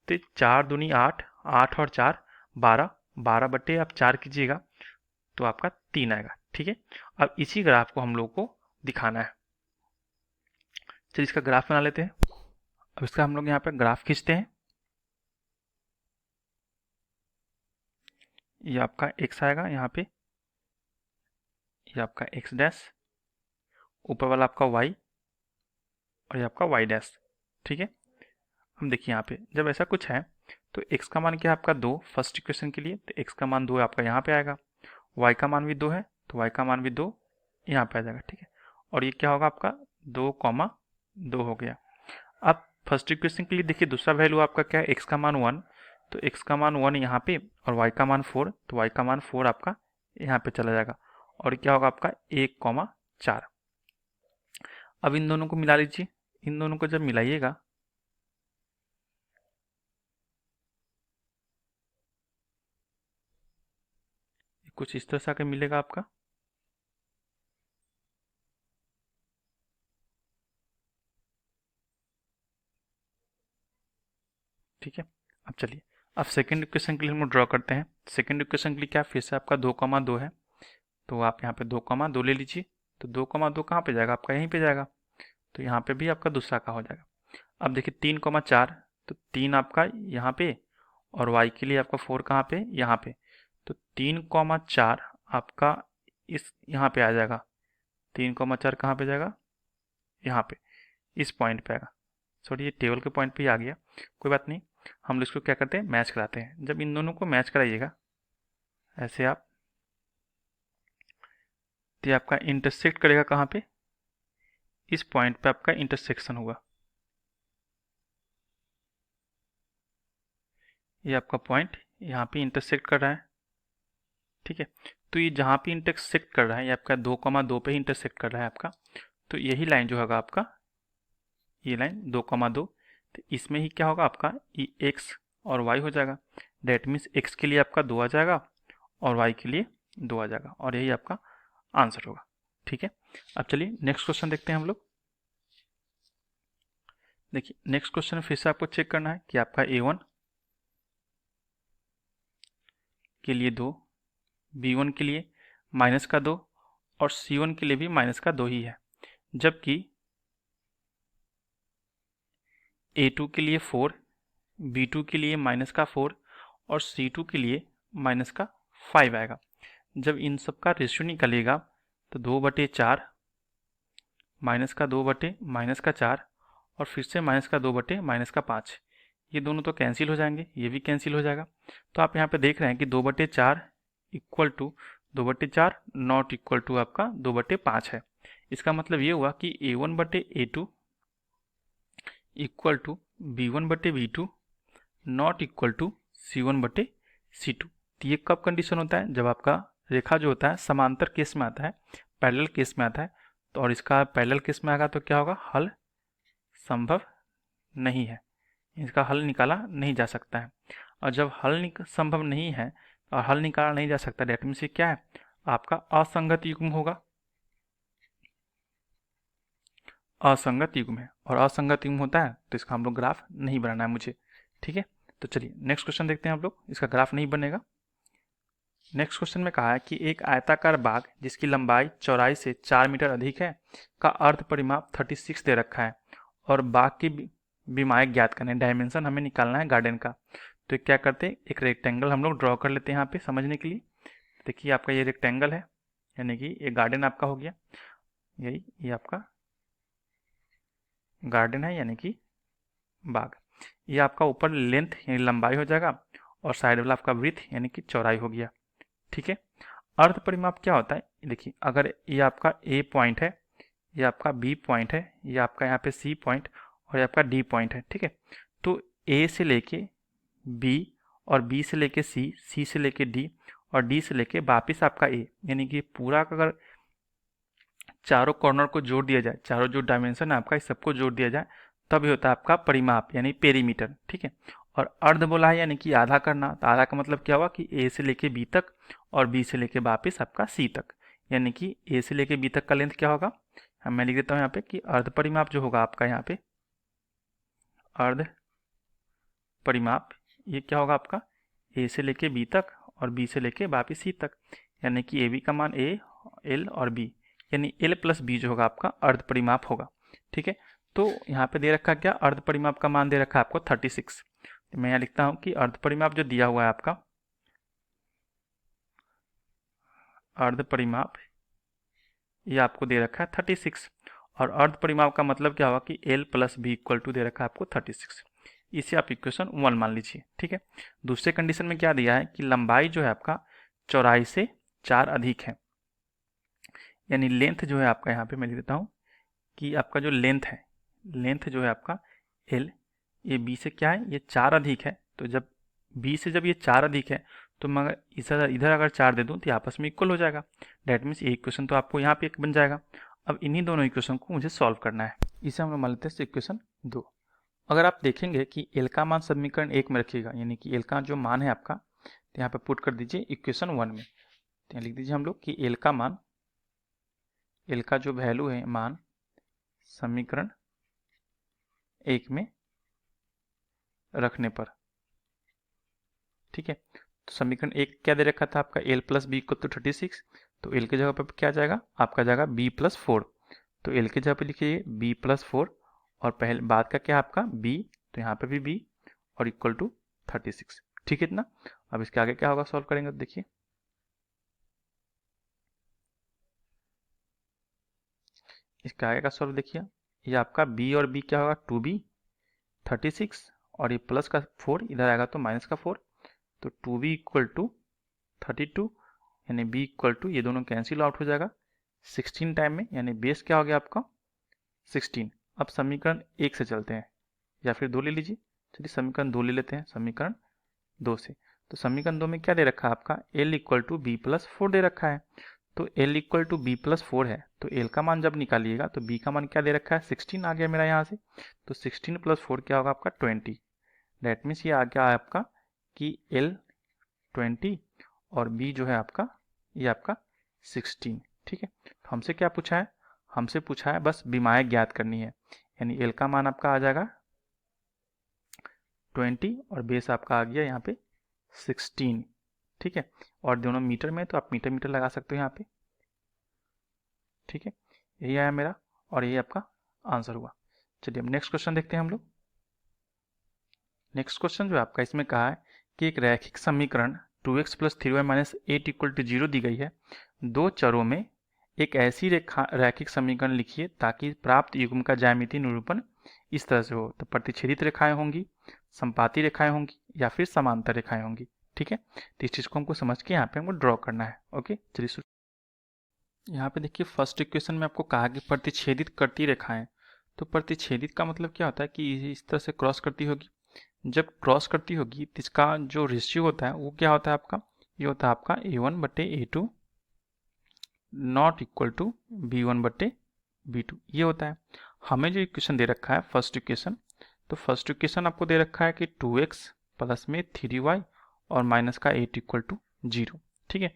तो 4 दूनी 8, 8 और 4 12, 12 आप 4 कीजिएगा तो आपका 3 आएगा, ठीक है। अब इसी ग्राफ को हम लोग को दिखाना है। चलिए इसका ग्राफ बना लेते हैं। अब इसका हम लोग यहाँ पे ग्राफ खींचते हैं। ये आपका x आएगा यहाँ पे, ये आपका x डैश, ऊपर वाला आपका y और ये आपका y डैश, ठीक है। हम देखिए यहाँ पे जब ऐसा कुछ है तो x का मान क्या है आपका 2, फर्स्ट इक्वेशन के लिए, तो x का मान 2 आपका यहाँ पे आएगा, y का मान भी 2 है तो y का मान भी 2 यहाँ पे आ जाएगा, ठीक है। और ये क्या होगा आपका 2,2 हो गया। अब फर्स्ट इक्वेशन के लिए देखिए दूसरा वैल्यू आपका क्या है, x का मान 1, तो x का मान 1 यहाँ पे और y का मान 4, तो y का मान 4 आपका यहाँ पे चला जाएगा, और क्या होगा आपका 1,4। अब इन दोनों को मिला लीजिए। इन दोनों को जब मिलाइएगा कुछ इस तरह से आकर मिलेगा आपका, ठीक है। अब चलिए, अब सेकंड इक्वेशन के लिए हम ड्रॉ करते हैं। सेकंड इक्वेशन के लिए क्या, फिर से आपका 2,2 है, तो आप यहाँ पे 2,2 ले लीजिए। तो 2,2 कहाँ पे जाएगा आपका, यहीं पे जाएगा, तो यहाँ पे भी आपका दूसरा का हो जाएगा। अब देखिए 3,4, तो 3 आपका यहाँ पे, और y के लिए आपका 4 कहाँ पे, यहाँ पे, तो 3,4 आपका इस यहाँ पे आ जाएगा। 3,4 कहाँ पे जाएगा, यहाँ पे, इस पॉइंट पे आएगा। सॉरी ये टेबल के पॉइंट पे ही आ गया, कोई बात नहीं। हम लोग इसको क्या करते हैं, मैच कराते हैं। जब इन दोनों को मैच कराइएगा ऐसे आप, तो ये आपका इंटरसेक्ट करेगा कहाँ पे, इस पॉइंट पे आपका इंटरसेक्शन होगा। ये आपका पॉइंट यहाँ पे इंटरसेक्ट कर रहा है, ठीक है। तो ये जहाँ पे इंटरसेक्ट कर रहा है, ये आपका 2,2 पे ही इंटरसेक्ट कर रहा है आपका, तो यही लाइन जो होगा आपका, ये लाइन 2,2, तो इसमें ही क्या होगा आपका, ये x और y हो जाएगा। डेट मीन्स x के लिए आपका 2 आ जाएगा और y के लिए 2 आ जाएगा, और यही आपका आंसर होगा, ठीक है। अब चलिए नेक्स्ट क्वेश्चन देखते हैं हम लोग। देखिए नेक्स्ट क्वेश्चन फिर से आपको चेक करना है कि आपका a1 के लिए 2, b1 के लिए -2 और c1 के लिए भी -2 ही है, जबकि a2 के लिए 4, b2 के लिए -4 और c2 के लिए -5 आएगा। जब इन सब का रेशियो निकलेगा तो 2/4 -2/-4 और फिर से -2/-5, ये दोनों तो कैंसिल हो जाएंगे, ये भी कैंसिल हो जाएगा। तो आप यहाँ पे देख रहे हैं कि 2/4 equal to 2/4 not equal to आपका 2/5 है। इसका मतलब ये हुआ कि a1/a2 equal to b1/b2 not equal to c1/c2। तो ये कब कंडीशन होता है, जब आपका रेखा जो होता है समांतर केस में आता है, पैरेलल केस में आता है, तो और इसका पैरेलल केस में आएगा तो क्या होगा, हल संभव नहीं है, इसका हल निकाला नहीं जा सकता है। और जब हल संभव नहीं है और हल निकाला नहीं जा सकता। डेट मीन्स ये क्या है, आपका असंगत युग्म होगा, असंगत युग्म है, और असंगत युग्म होता है तो इसका हम लोग ग्राफ नहीं बनाना है मुझे। ठीक है, तो चलिए नेक्स्ट क्वेश्चन देखते हैं हम लोग, इसका ग्राफ नहीं बनेगा। नेक्स्ट क्वेश्चन में कहा है कि एक आयताकार बाग जिसकी लंबाई चौड़ाई से 4 मीटर अधिक है का अर्ध परिमाप 36 दे रखा है और बाग की विमायक ज्ञात करने, डायमेंशन हमें निकालना है गार्डन का। तो क्या करते हैं, एक रेक्टेंगल हम लोग ड्रॉ कर लेते हैं यहाँ पे समझने के लिए। देखिए आपका ये रेक्टेंगल है, यानी कि ये गार्डन आपका हो गया, यही ये आपका गार्डन है यानी कि बाग। ये आपका ऊपर लेंथ यानी लंबाई हो जाएगा और साइड वाला आपका ब्रीथ यानी कि चौड़ाई हो गया। ठीक है, अर्ध परिमाप क्या होता है, देखिए अगर ये आपका ए पॉइंट है, ये आपका बी पॉइंट है, ये आपका यहाँ पे सी पॉइंट और ये आपका डी पॉइंट है। ठीक है, तो ए से लेके बी और बी से लेके सी, सी से लेके डी और डी से लेके वापिस आपका ए, यानी कि पूरा अगर चारों कॉर्नर को जोड़ दिया जाए, चारों जो डायमेंशन है आपका इस सबको जोड़ दिया जाए, तब ये होता है आपका परिमाप यानी पेरीमीटर। ठीक है, और अर्ध बोला है यानी कि आधा करना, तो आधा का मतलब क्या हुआ कि ए से लेके बी तक और बी से लेके वापिस आपका सी तक, यानी कि ए से लेके बी तक का लेंथ क्या होगा, मैं लिख देता हूँ यहाँ पे कि अर्ध परिमाप जो होगा आपका यहाँ पे अर्ध परिमाप ये क्या होगा आपका ए से लेके बी तक और बी से लेके वापिस सी तक, यानी कि ए बी का मान ए, एल और बी, यानी एल प्लस बी जो होगा आपका अर्ध परिमाप होगा। ठीक है, तो यहाँ पे दे रखा क्या, अर्ध परिमाप का मान दे रखा है आपको 36। तो मैं यहाँ लिखता हूँ कि अर्ध परिमाप जो दिया हुआ है आपका, अर्ध परिमाप ये आपको दे रखा है 36, और अर्ध परिमाप का मतलब क्या होगा कि L plus B equal to दे रखा है आपको 36। इसे आप इक्वेशन 1 मान लीजिए। ठीक है, दूसरे कंडीशन में क्या दिया है कि लंबाई जो है आपका चौड़ाई से 4 अधिक है, यानी लेंथ जो है आपका यहाँ पे मैं लिख देता हूँ कि आपका जो लेंथ है, लेंथ जो है आपका एल, ये बी से क्या है, ये 4 अधिक है, तो जब बी से जब ये 4 अधिक है तो मैं इधर अगर 4 दे दूँ तो आपस में इक्वल हो जाएगा। डेट मीन्स ये इक्वेशन तो आपको यहाँ पे एक बन जाएगा। अब इन्हीं दोनों इक्वेशन को मुझे सॉल्व करना है, इसे हम लोग मान लेते हैं इक्वेशन 2। अगर आप देखेंगे कि एल का मान समीकरण 1 में रखिएगा, यानी कि एल का जो मान है आपका, तो यहाँ पे पुट कर दीजिए इक्वेशन 1 में। तो यहाँ लिख दीजिए हम लोग कि एल का मान, एल का जो वैल्यू है मान समीकरण 1 में रखने पर। ठीक है, तो समीकरण 1 क्या दे रखा था आपका, L plus B equal to 36, तो एल की जगह पर क्या जाएगा आपका जाएगा बी प्लस 4, तो एल की जगह पर लिखिए बी प्लस 4 और पहले बाद का क्या आपका बी, तो यहाँ पे भी बी और इक्वल टू 36। ठीक है इतना। अब इसके आगे क्या होगा सॉल्व करेंगे तो देखिए, इसके आगे का सॉल्व देखिए, ये आपका b और b क्या होगा 2b 36 और ये प्लस का 4 इधर आएगा तो माइनस का 4, तो 2b इक्वल टू 32, यानी b इक्वल टू ये दोनों कैंसिल आउट हो जाएगा 16 टाइम में, यानी बेस क्या हो गया आपका 16। अब समीकरण 1 से चलते हैं या फिर 2 ले लीजिए, चलिए समीकरण 2 ले लेते हैं, समीकरण 2 से। तो समीकरण 2 में क्या दे रखा है आपका l equal to B plus 4 दे रखा है, तो l equal to B plus 4 है, तो l का मान जब निकालिएगा तो b का मान क्या दे रखा है 16 आ गया मेरा यहाँ से, तो 16 प्लस 4 क्या होगा आपका 20। डेट मीन्स ये आ गया आपका कि l 20 और b जो है आपका ये आपका 16। ठीक है, तो हमसे क्या पूछा है, हमसे पूछा है बस विमायक ज्ञात करनी है, यानी l का मान आपका आ जाएगा 20 और बेस आपका आ गया यहाँ पे 16। ठीक है, और दोनों मीटर में तो आप मीटर मीटर लगा सकते हो यहाँ पे। ठीक है, यही आया मेरा और यही आपका आंसर हुआ। चलिए अब नेक्स्ट क्वेश्चन देखते हैं हम लोग। नेक्स्ट क्वेश्चन जो आपका इसमें कहा है कि एक रैखिक समीकरण 2x plus 3y minus 8 equal to 0 दी गई है, दो चरों में एक ऐसी रैखिक समीकरण लिखिए ताकि प्राप्त युग्म का ज्यामितीय निरूपण इस तरह से हो। तो प्रतिच्छेदित रेखाएं होंगी, संपाती रेखाएं होंगी या फिर समांतर रेखाएं होंगी। ठीक है, तो इस चीज को हमको समझ के यहाँ पे हमको ड्रॉ करना है। ओके, चलिए यहाँ पे देखिए फर्स्ट इक्वेशन में आपको कहा कि प्रतिच्छेदित करती रेखाएं, तो प्रतिच्छेदित का मतलब क्या होता है कि इस तरह से क्रॉस करती होगी, जब क्रॉस करती होगी तो इसका जो रेशियो होता है वो क्या होता है आपका, ये होता है आपका a1 बटे a2 not equal to b1 बटे b2, ये होता है। हमें जो इक्वेशन दे रखा है फर्स्ट इक्वेशन, तो फर्स्ट इक्वेशन आपको दे रखा है कि 2x प्लस में 3y और माइनस का 8 इक्वल टू 0। ठीक है,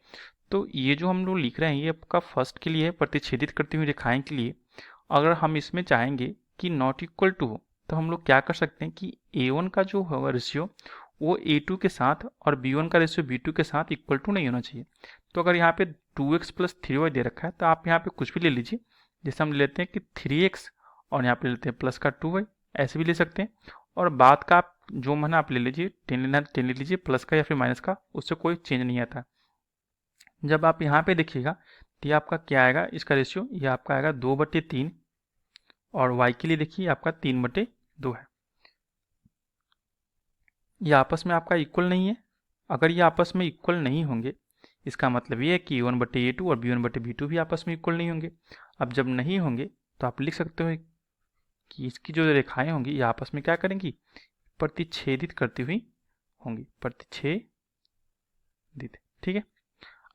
तो ये जो हम लोग लिख रहे हैं ये आपका फर्स्ट के लिए है, प्रतिच्छेदित करती हुई रेखाएं के लिए। अगर हम इसमें चाहेंगे कि नॉट इक्वल टू हो तो हम लोग क्या कर सकते हैं कि A1 का जो होगा रेशियो वो A2 के साथ और B1 का रेशियो B2 के साथ इक्वल टू नहीं होना चाहिए। तो अगर यहाँ पे 2x प्लस 3y दे रखा है तो आप यहाँ पे कुछ भी ले लीजिए, जैसे हम लेते हैं कि 3x और यहाँ पे लेते हैं प्लस का 2y, ऐसे भी ले सकते हैं। और बाद का आप जो मन आप ले लीजिए, 10 लेना 10 ले लीजिए, प्लस का या फिर माइनस का, उससे कोई चेंज नहीं आता। जब आप यहाँ पे देखिएगा तो ये आपका क्या आएगा, इसका रेशियो ये आपका आएगा 2/3 और y के लिए देखिए आपका 3/2 है। ये आपस में आपका इक्वल नहीं है। अगर ये आपस में इक्वल नहीं होंगे इसका मतलब ये है कि A1/A2 और B1/B2 भी आपस में इक्वल नहीं होंगे। अब जब नहीं होंगे तो आप लिख सकते हो कि इसकी जो रेखाएं होंगी ये आपस में क्या करेंगी, प्रतिच्छेदित करती हुई होंगी, प्रतिच्छेदित। ठीक है,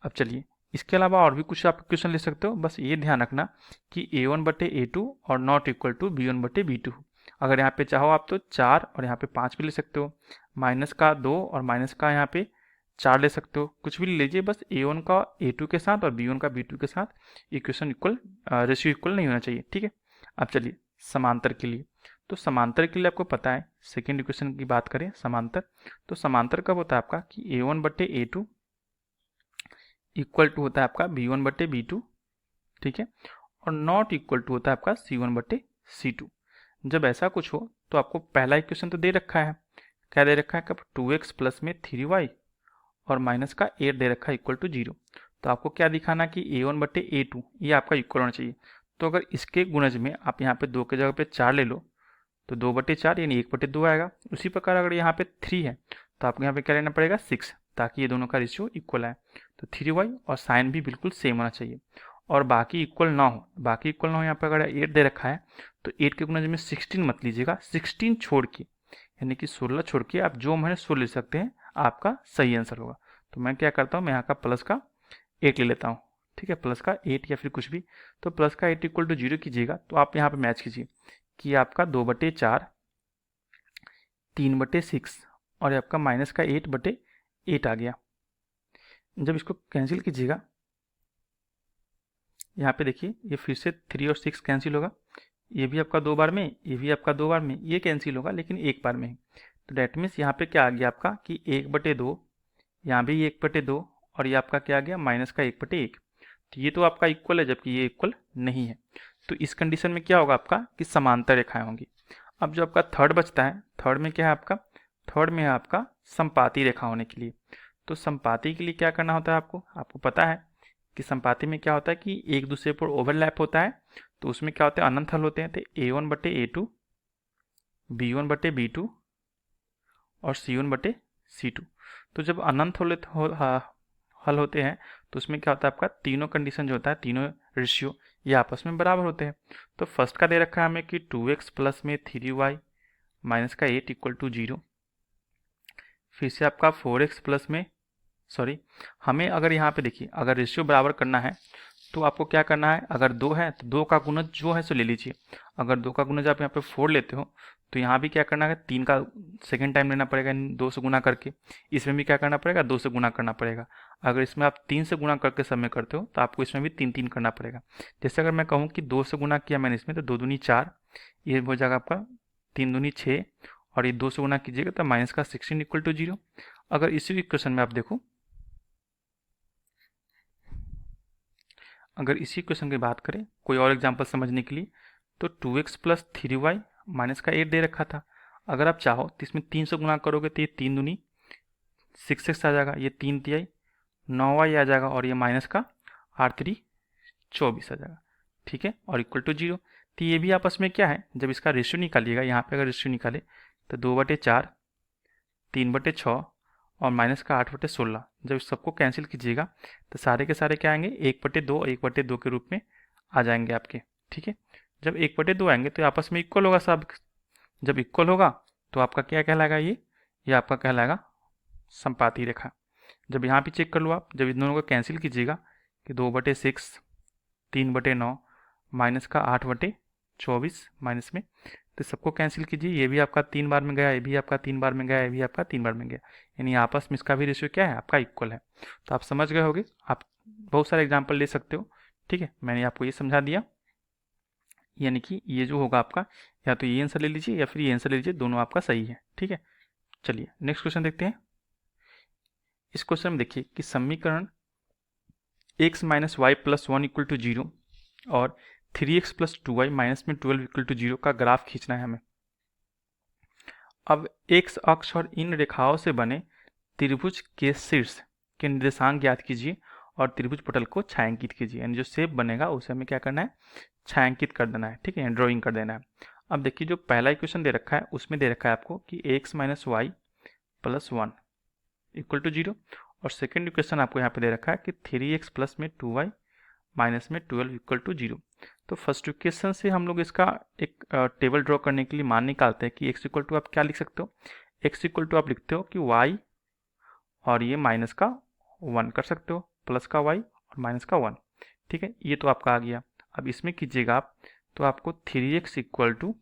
अब चलिए इसके अलावा और भी कुछ आप क्वेश्चन ले सकते हो, बस ये ध्यान रखना कि A1/A2 और नॉट इक्वल टू B1/B2। अगर यहाँ पे चाहो आप तो 4 और यहाँ पे 5 भी ले सकते हो, माइनस का 2 और माइनस का यहाँ पे 4 ले सकते हो, कुछ भी ले लीजिए, बस A1 का A2 के साथ और B1 का B2 के साथ इक्वेशन इक्वल, रेशियो इक्वल नहीं होना चाहिए। ठीक है, अब चलिए समांतर के लिए। तो समांतर के लिए आपको पता है, सेकेंड इक्वेशन की बात करें समांतर, तो समांतर कब होता है आपका कि A1/A2 इक्वल टू होता है आपका B1/B2। ठीक है, और नॉट इक्वल टू होता है आपका C1/C2। जब ऐसा कुछ हो तो आपको पहला इक्वेशन तो दे रखा है, क्या दे रखा है, कब 2x प्लस में 3y और माइनस का 8 दे रखा है इक्वल टू 0। तो आपको क्या दिखाना कि A1/A2 ये आपका इक्वल होना चाहिए। तो अगर इसके गुणज में आप यहाँ पे 2 के जगह पे 4 ले लो तो 2/4 यानी 1/2 आएगा। उसी प्रकार अगर यहाँ पे 3 है तो आपको यहाँ पे क्या लेना पड़ेगा 6, ताकि ये दोनों का रेशियो इक्वल आए। तो 3y और साइन भी बिल्कुल सेम होना चाहिए और बाकी इक्वल ना हो, बाकी इक्वल ना हो, यहाँ पे अगर 8 दे रखा है तो 8 के गुणज में 16 मत लीजिएगा, 16 छोड़ के यानी कि 16 छोड़ के आप जो मैंने 16 ले सकते हैं, आपका सही आंसर होगा। तो मैं क्या करता हूँ, मैं यहाँ का प्लस का 8 ले लेता हूँ। ठीक है, प्लस का 8 या फिर कुछ भी, तो प्लस का 8 इक्वल टू 0 कीजिएगा तो आप यहाँ पे मैच कीजिए कि आपका 2/4 3/6 और आपका माइनस का 8/8 आ गया। जब इसको कैंसिल कीजिएगा, यहाँ पे देखिए ये फिर से 3 और 6 कैंसिल होगा, ये भी आपका 2 बार में, ये भी आपका 2 बार में, ये कैंसिल होगा लेकिन एक बार में ही। तो डेट मीन्स यहाँ पे क्या आ गया आपका कि 1/2, यहाँ भी 1/2 और ये आपका क्या आ गया माइनस का 1/1। तो ये तो आपका इक्वल है जबकि ये इक्वल नहीं है। तो इस कंडीशन में क्या होगा आपका कि समांतर रेखाएं होंगी। अब जो आपका थर्ड बचता है, थर्ड में क्या है आपका, थर्ड में है आपका संपाती रेखा होने के लिए। तो संपाती के लिए क्या करना होता है आपको पता है कि संपाती में क्या होता है कि एक दूसरे पर ओवरलैप होता है, तो उसमें क्या होता है अनंत हल होते हैं। तो A1/A2 B1/B2 और C1/C2। तो जब अनंत हल होते हैं तो उसमें क्या होता है आपका तीनों कंडीशन जो होता है, तीनों रेशियो ये आपस में बराबर होते हैं। तो फर्स्ट का दे रखा है हमें कि 2x प्लस में 3y माइनस का 8 इक्वल टू 0। फिर से आपका 4x प्लस में, सॉरी, हमें अगर यहाँ पे देखिए अगर रेशियो बराबर करना है तो आपको क्या करना है, अगर 2 है तो 2 का गुणज जो है सो ले लीजिए। अगर 2 का गुणज आप यहाँ पे 4 लेते हो तो यहाँ भी क्या करना है 3 का सेकेंड टाइम लेना पड़ेगा 2 से गुना करके। इसमें भी क्या करना पड़ेगा 2 से गुना करना पड़ेगा। अगर इसमें आप 3 से गुना करके सब में करते हो तो आपको इसमें भी 3 करना पड़ेगा। जैसे अगर मैं कहूँ कि 2 से गुना किया मैंने इसमें तो 2 दूनी 4, ये हो जाएगा आपका 3 दूनी 6 और ये 2 से गुना कीजिएगा तो माइनस का 16 इक्वल टू 0। अगर इसी इक्वेशन में आप देखो, अगर इसी क्वेश्चन की बात करें कोई और एग्जांपल समझने के लिए, तो 2x प्लस 3y माइनस का 8 दे रखा था। अगर आप चाहो तो इसमें 3 से गुना करोगे तो ये 3 दूनी 6x आ जाएगा, ये 3 तिहाई 9y आ जाएगा और ये माइनस का 8×3 24 आ जाएगा। ठीक है, और इक्वल टू 0। तो ये भी आपस में क्या है, जब इसका रेशियो निकालिएगा, यहाँ पे अगर रेशियो निकाले तो 2/4 3/6 और माइनस का 8/16। जब इस सबको कैंसिल कीजिएगा तो सारे के सारे क्या आएंगे 1/2 1/2 के रूप में आ जाएंगे आपके। ठीक है, जब 1/2 आएंगे तो आपस में इक्वल होगा सब। जब इक्वल होगा तो आपका क्या कहलाएगा, ये आपका कहलाएगा संपाती रेखा। जब यहाँ भी चेक कर लो आप, जब इन दोनों को कैंसिल कीजिएगा कि 2/6 3/9 माइनस का 8/24 माइनस में तो सबको कैंसिल कीजिए, ये भी आपका 3 बार में गया, ये भी आपका 3 बार में गया, ये भी आपका 3 बार में गया, यानी आपस में इसका भी रेशियो क्या है, आपका इक्वल है। तो आप समझ गए होगे, आप बहुत सारे एग्जाम्पल ले सकते हो। ठीक है, मैंने आपको ये समझा दिया, यानी कि ये जो होगा आपका, या तो ये आंसर ले लीजिए या फिर ये आंसर ले लीजिए, दोनों आपका सही है। ठीक है, चलिए नेक्स्ट क्वेश्चन देखते हैं। इस क्वेश्चन में देखिए कि समीकरण x minus Y plus 1 equal to 0 और 3x प्लस 2y माइनस में 12 इक्वल टू 0 का ग्राफ खींचना है हमें। अब x अक्ष और इन रेखाओं से बने त्रिभुज के शीर्ष के निर्देशांक ज्ञात कीजिए और त्रिभुज पटल को छायांकित कीजिए, यानी जो शेप बनेगा उसे हमें क्या करना है, छायांकित कर देना है। ठीक है, ड्राइंग कर देना है। अब देखिए जो पहला इक्वेशन दे रखा है उसमें दे रखा है आपको कि x minus Y plus 1 equal to 0 और सेकेंड इक्वेशन आपको यहाँ पे दे रखा है कि 3x प्लस में 2y माइनस में 12 इक्वल टू 0। तो फर्स्ट इक्वेशन से हम लोग इसका एक टेबल ड्रॉ करने के लिए मान निकालते हैं कि x इक्वल टू आप क्या लिख सकते हो, x इक्वल टू आप लिखते हो कि y और ये माइनस का 1 कर सकते हो, प्लस का y और माइनस का 1। ठीक है, ये तो आपका आ गया। अब इसमें कीजिएगा आप, तो आपको 3x इक्वल टू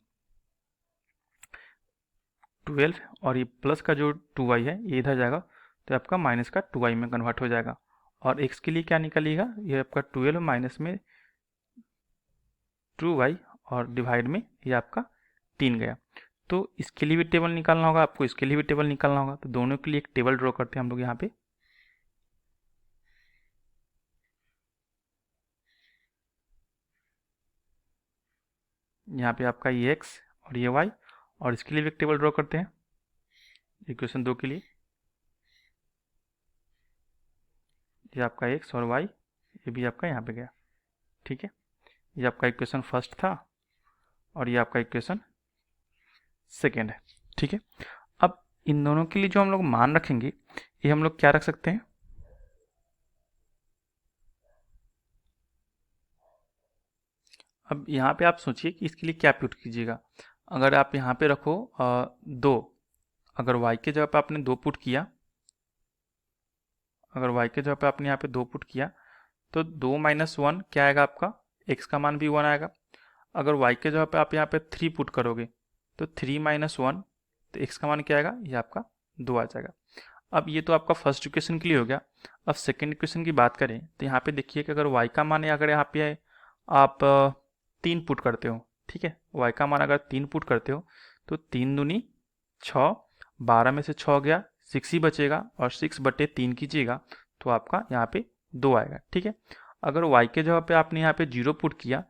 12 और ये प्लस का जो 2y है ये इधर जाएगा, तो आपका माइनस का 2y में कन्वर्ट हो जाएगा। और x के लिए क्या निकलेगा, ये आपका 12 माइनस में 2y और डिवाइड में ये आपका 3 गया। तो इसके लिए भी टेबल निकालना होगा आपको, इसके लिए भी टेबल निकालना होगा। तो दोनों के लिए एक टेबल ड्रॉ करते हैं हम लोग यहाँ पे। यहाँ पे आपका ये x और ये y, और इसके लिए भी एक टेबल ड्रॉ करते हैं इक्वेशन 2 के लिए। ये आपका x और y, ये भी आपका यहाँ पे गया। ठीक है, ये आपका इक्वेशन फर्स्ट था और ये आपका इक्वेशन सेकेंड है। ठीक है, अब इन दोनों के लिए जो हम लोग मान रखेंगे, ये हम लोग क्या रख सकते हैं, अब यहाँ पे आप सोचिए कि इसके लिए क्या पुट कीजिएगा। अगर आप यहाँ पे रखो 2, अगर y के जगह पे आपने 2 पुट किया, अगर y के जगह पे आपने यहाँ पे 2 पुट किया, तो 2 माइनस 1 क्या आएगा आपका, x का मान भी 1 आएगा। अगर y के जगह पे आप यहाँ पे 3 पुट करोगे, तो 3 माइनस 1, तो x का मान क्या आएगा, ये आपका 2 आ जाएगा। अब ये तो आपका फर्स्ट इक्वेशन के लिए हो गया। अब सेकेंड इक्वेशन की बात करें तो यहाँ पे देखिए कि अगर y का मान, अगर यहाँ पे आप 3 पुट करते हो, ठीक है, y का मान अगर 3 पुट करते हो, तो 3 दूनी 6, 12 में से 6 गया, 6 ही बचेगा, और 6/3 कीजिएगा तो आपका यहाँ पे 2 आएगा। ठीक है, अगर y के जगह पे आपने यहाँ पे 0 पुट किया,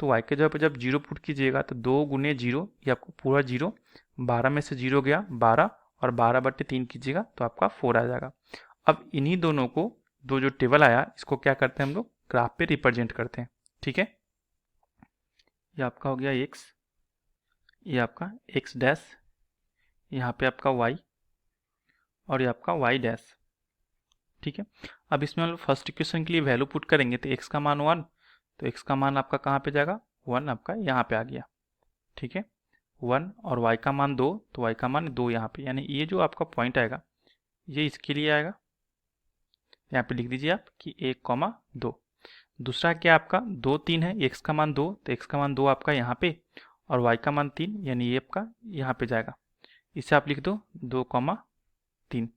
तो y के जगह पे जब 0 पुट कीजिएगा तो 2 गुने 0, ये आपको पूरा 0, 12 में से 0 गया 12, और 12/3 कीजिएगा तो आपका 4 आ जाएगा। अब इन्हीं दोनों को, दो जो टेबल आया, इसको क्या करते हैं हम लोग, ग्राफ पे रिप्रेजेंट करते हैं। ठीक है, ये आपका हो गया x, ये आपका x डैश, यहाँ पे आपका y, और ये आपका y डैश। ठीक है, अब इसमें हम लोग फर्स्ट इक्वेशन के लिए वैल्यू पुट करेंगे, तो x का मान 1, तो x का मान आपका कहाँ पे जाएगा, 1 आपका यहाँ पे आ गया। ठीक है, 1, और y का मान 2, तो y का मान 2 यहाँ पे, यानी ये जो आपका पॉइंट आएगा ये इसके लिए आएगा। यहाँ पे लिख दीजिए आप कि 1,2। दूसरा क्या आपका 2, 3 है, x का मान 2, तो x का मान 2 आपका यहाँ पे, और y का मान 3, यानी ये आपका यहाँ पे जाएगा। इसे आप लिख दो 2,3,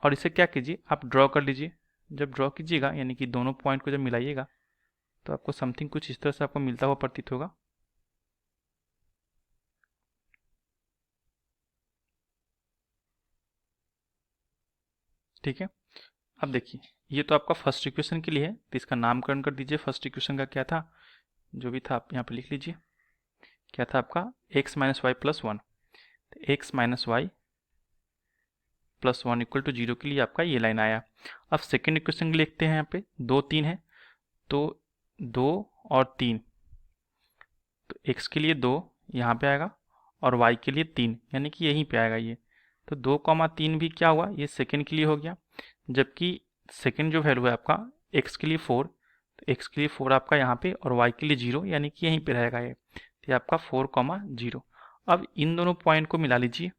और इसे क्या कीजिए, आप ड्रॉ कर लीजिए। जब ड्रॉ कीजिएगा, यानी कि दोनों पॉइंट को जब मिलाइएगा, तो आपको समथिंग कुछ इस तरह से आपको मिलता हुआ प्रतीत होगा। ठीक है, अब देखिए ये तो आपका फर्स्ट इक्वेशन के लिए है, तो इसका नामकरण कर दीजिए। फर्स्ट इक्वेशन का क्या था, जो भी था आप यहाँ पे लिख लीजिए। क्या था आपका, x माइनस वाई प्लस 1, तो x minus Y plus 1 equal to 0 के लिए आपका ये लाइन आया। अब सेकेंड इक्वेशन लिखते हैं, यहाँ पे 2, 3 है, तो 2 और 3, तो x के लिए 2 यहाँ पे आएगा, और y के लिए 3, यानी कि यहीं पे आएगा ये। तो 2,3 भी क्या हुआ, ये सेकेंड के लिए हो गया, जबकि सेकेंड जो वैल्यू है आपका x के लिए 4, तो x के लिए 4 आपका यहाँ पे, और y के लिए 0, यानी कि यहीं पे रहेगा ये, तो ये आपका 4,0। अब इन दोनों पॉइंट को मिला लीजिए,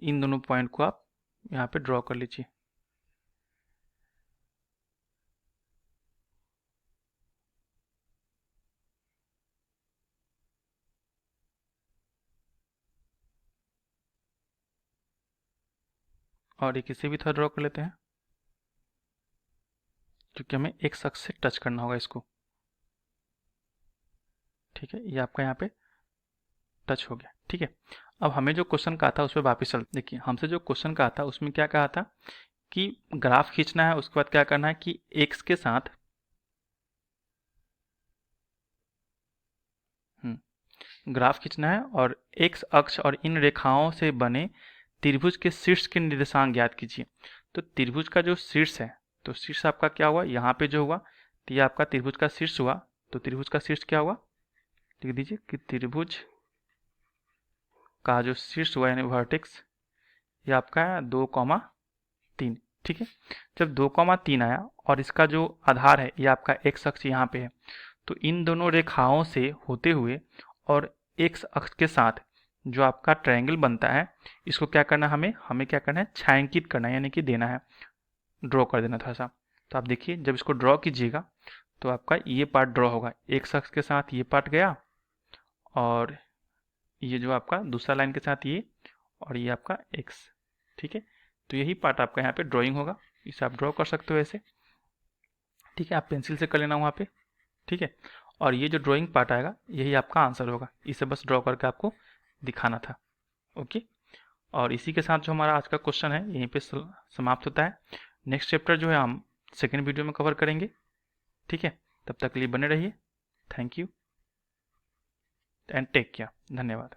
इन दोनों पॉइंट को आप यहाँ पे ड्रॉ कर लीजिए। और एक इसे भी थोड़ा ड्रॉ कर लेते हैं, क्योंकि हमें एक्स अक्ष से टच करना होगा इसको। ठीक है, ये आपका यहाँ पे टच हो गया। ठीक है, अब हमें जो क्वेश्चन कहा था उस पर वापस चलते। देखिए, हमसे जो क्वेश्चन कहा था उसमें क्या कहा था कि ग्राफ खींचना है, उसके बाद क्या करना है कि एक्स के साथ ग्राफ खींचना है और एक्स अक्ष और इन रेखाओं से बने त्रिभुज के शीर्ष के निर्देशांक ज्ञात कीजिए। तो त्रिभुज का जो शीर्ष है, तो शीर्ष आपका क्या हुआ, यहाँ पे जो हुआ, तो ये आपका त्रिभुज का शीर्ष हुआ। तो त्रिभुज का शीर्ष क्या हुआ, लिख दीजिए कि त्रिभुज का जो शीर्ष हुआ यानी वर्टेक्स, ये आपका है 2,3। ठीक है, जब 2,3 आया और इसका जो आधार है ये आपका एक्स अक्ष यहाँ पे है, तो इन दोनों रेखाओं से होते हुए और एक्स अक्ष के साथ जो आपका ट्रायंगल बनता है, इसको क्या करना है, हमें क्या करना है, छायांकित करना है, यानी कि देना है, ड्रॉ कर देना थोड़ा सा। तो आप देखिए, जब इसको ड्रॉ कीजिएगा तो आपका ये पार्ट ड्रॉ होगा, एक्स अक्ष के साथ ये पार्ट गया, और ये जो आपका दूसरा लाइन के साथ ये, और ये आपका एक्स। ठीक है, तो यही पार्ट आपका यहाँ पे ड्राइंग होगा, इसे आप ड्रॉ कर सकते हो ऐसे। ठीक है, आप पेंसिल से कर लेना वहाँ पे। ठीक है, और ये जो ड्राइंग पार्ट आएगा यही आपका आंसर होगा, इसे बस ड्रॉ करके आपको दिखाना था। ओके, और इसी के साथ जो हमारा आज का क्वेश्चन है यहीं पे समाप्त होता है। नेक्स्ट चैप्टर जो है हम सेकेंड वीडियो में कवर करेंगे। ठीक है, तब तक के लिए बने रहिए। Thank you and take care. धन्यवाद।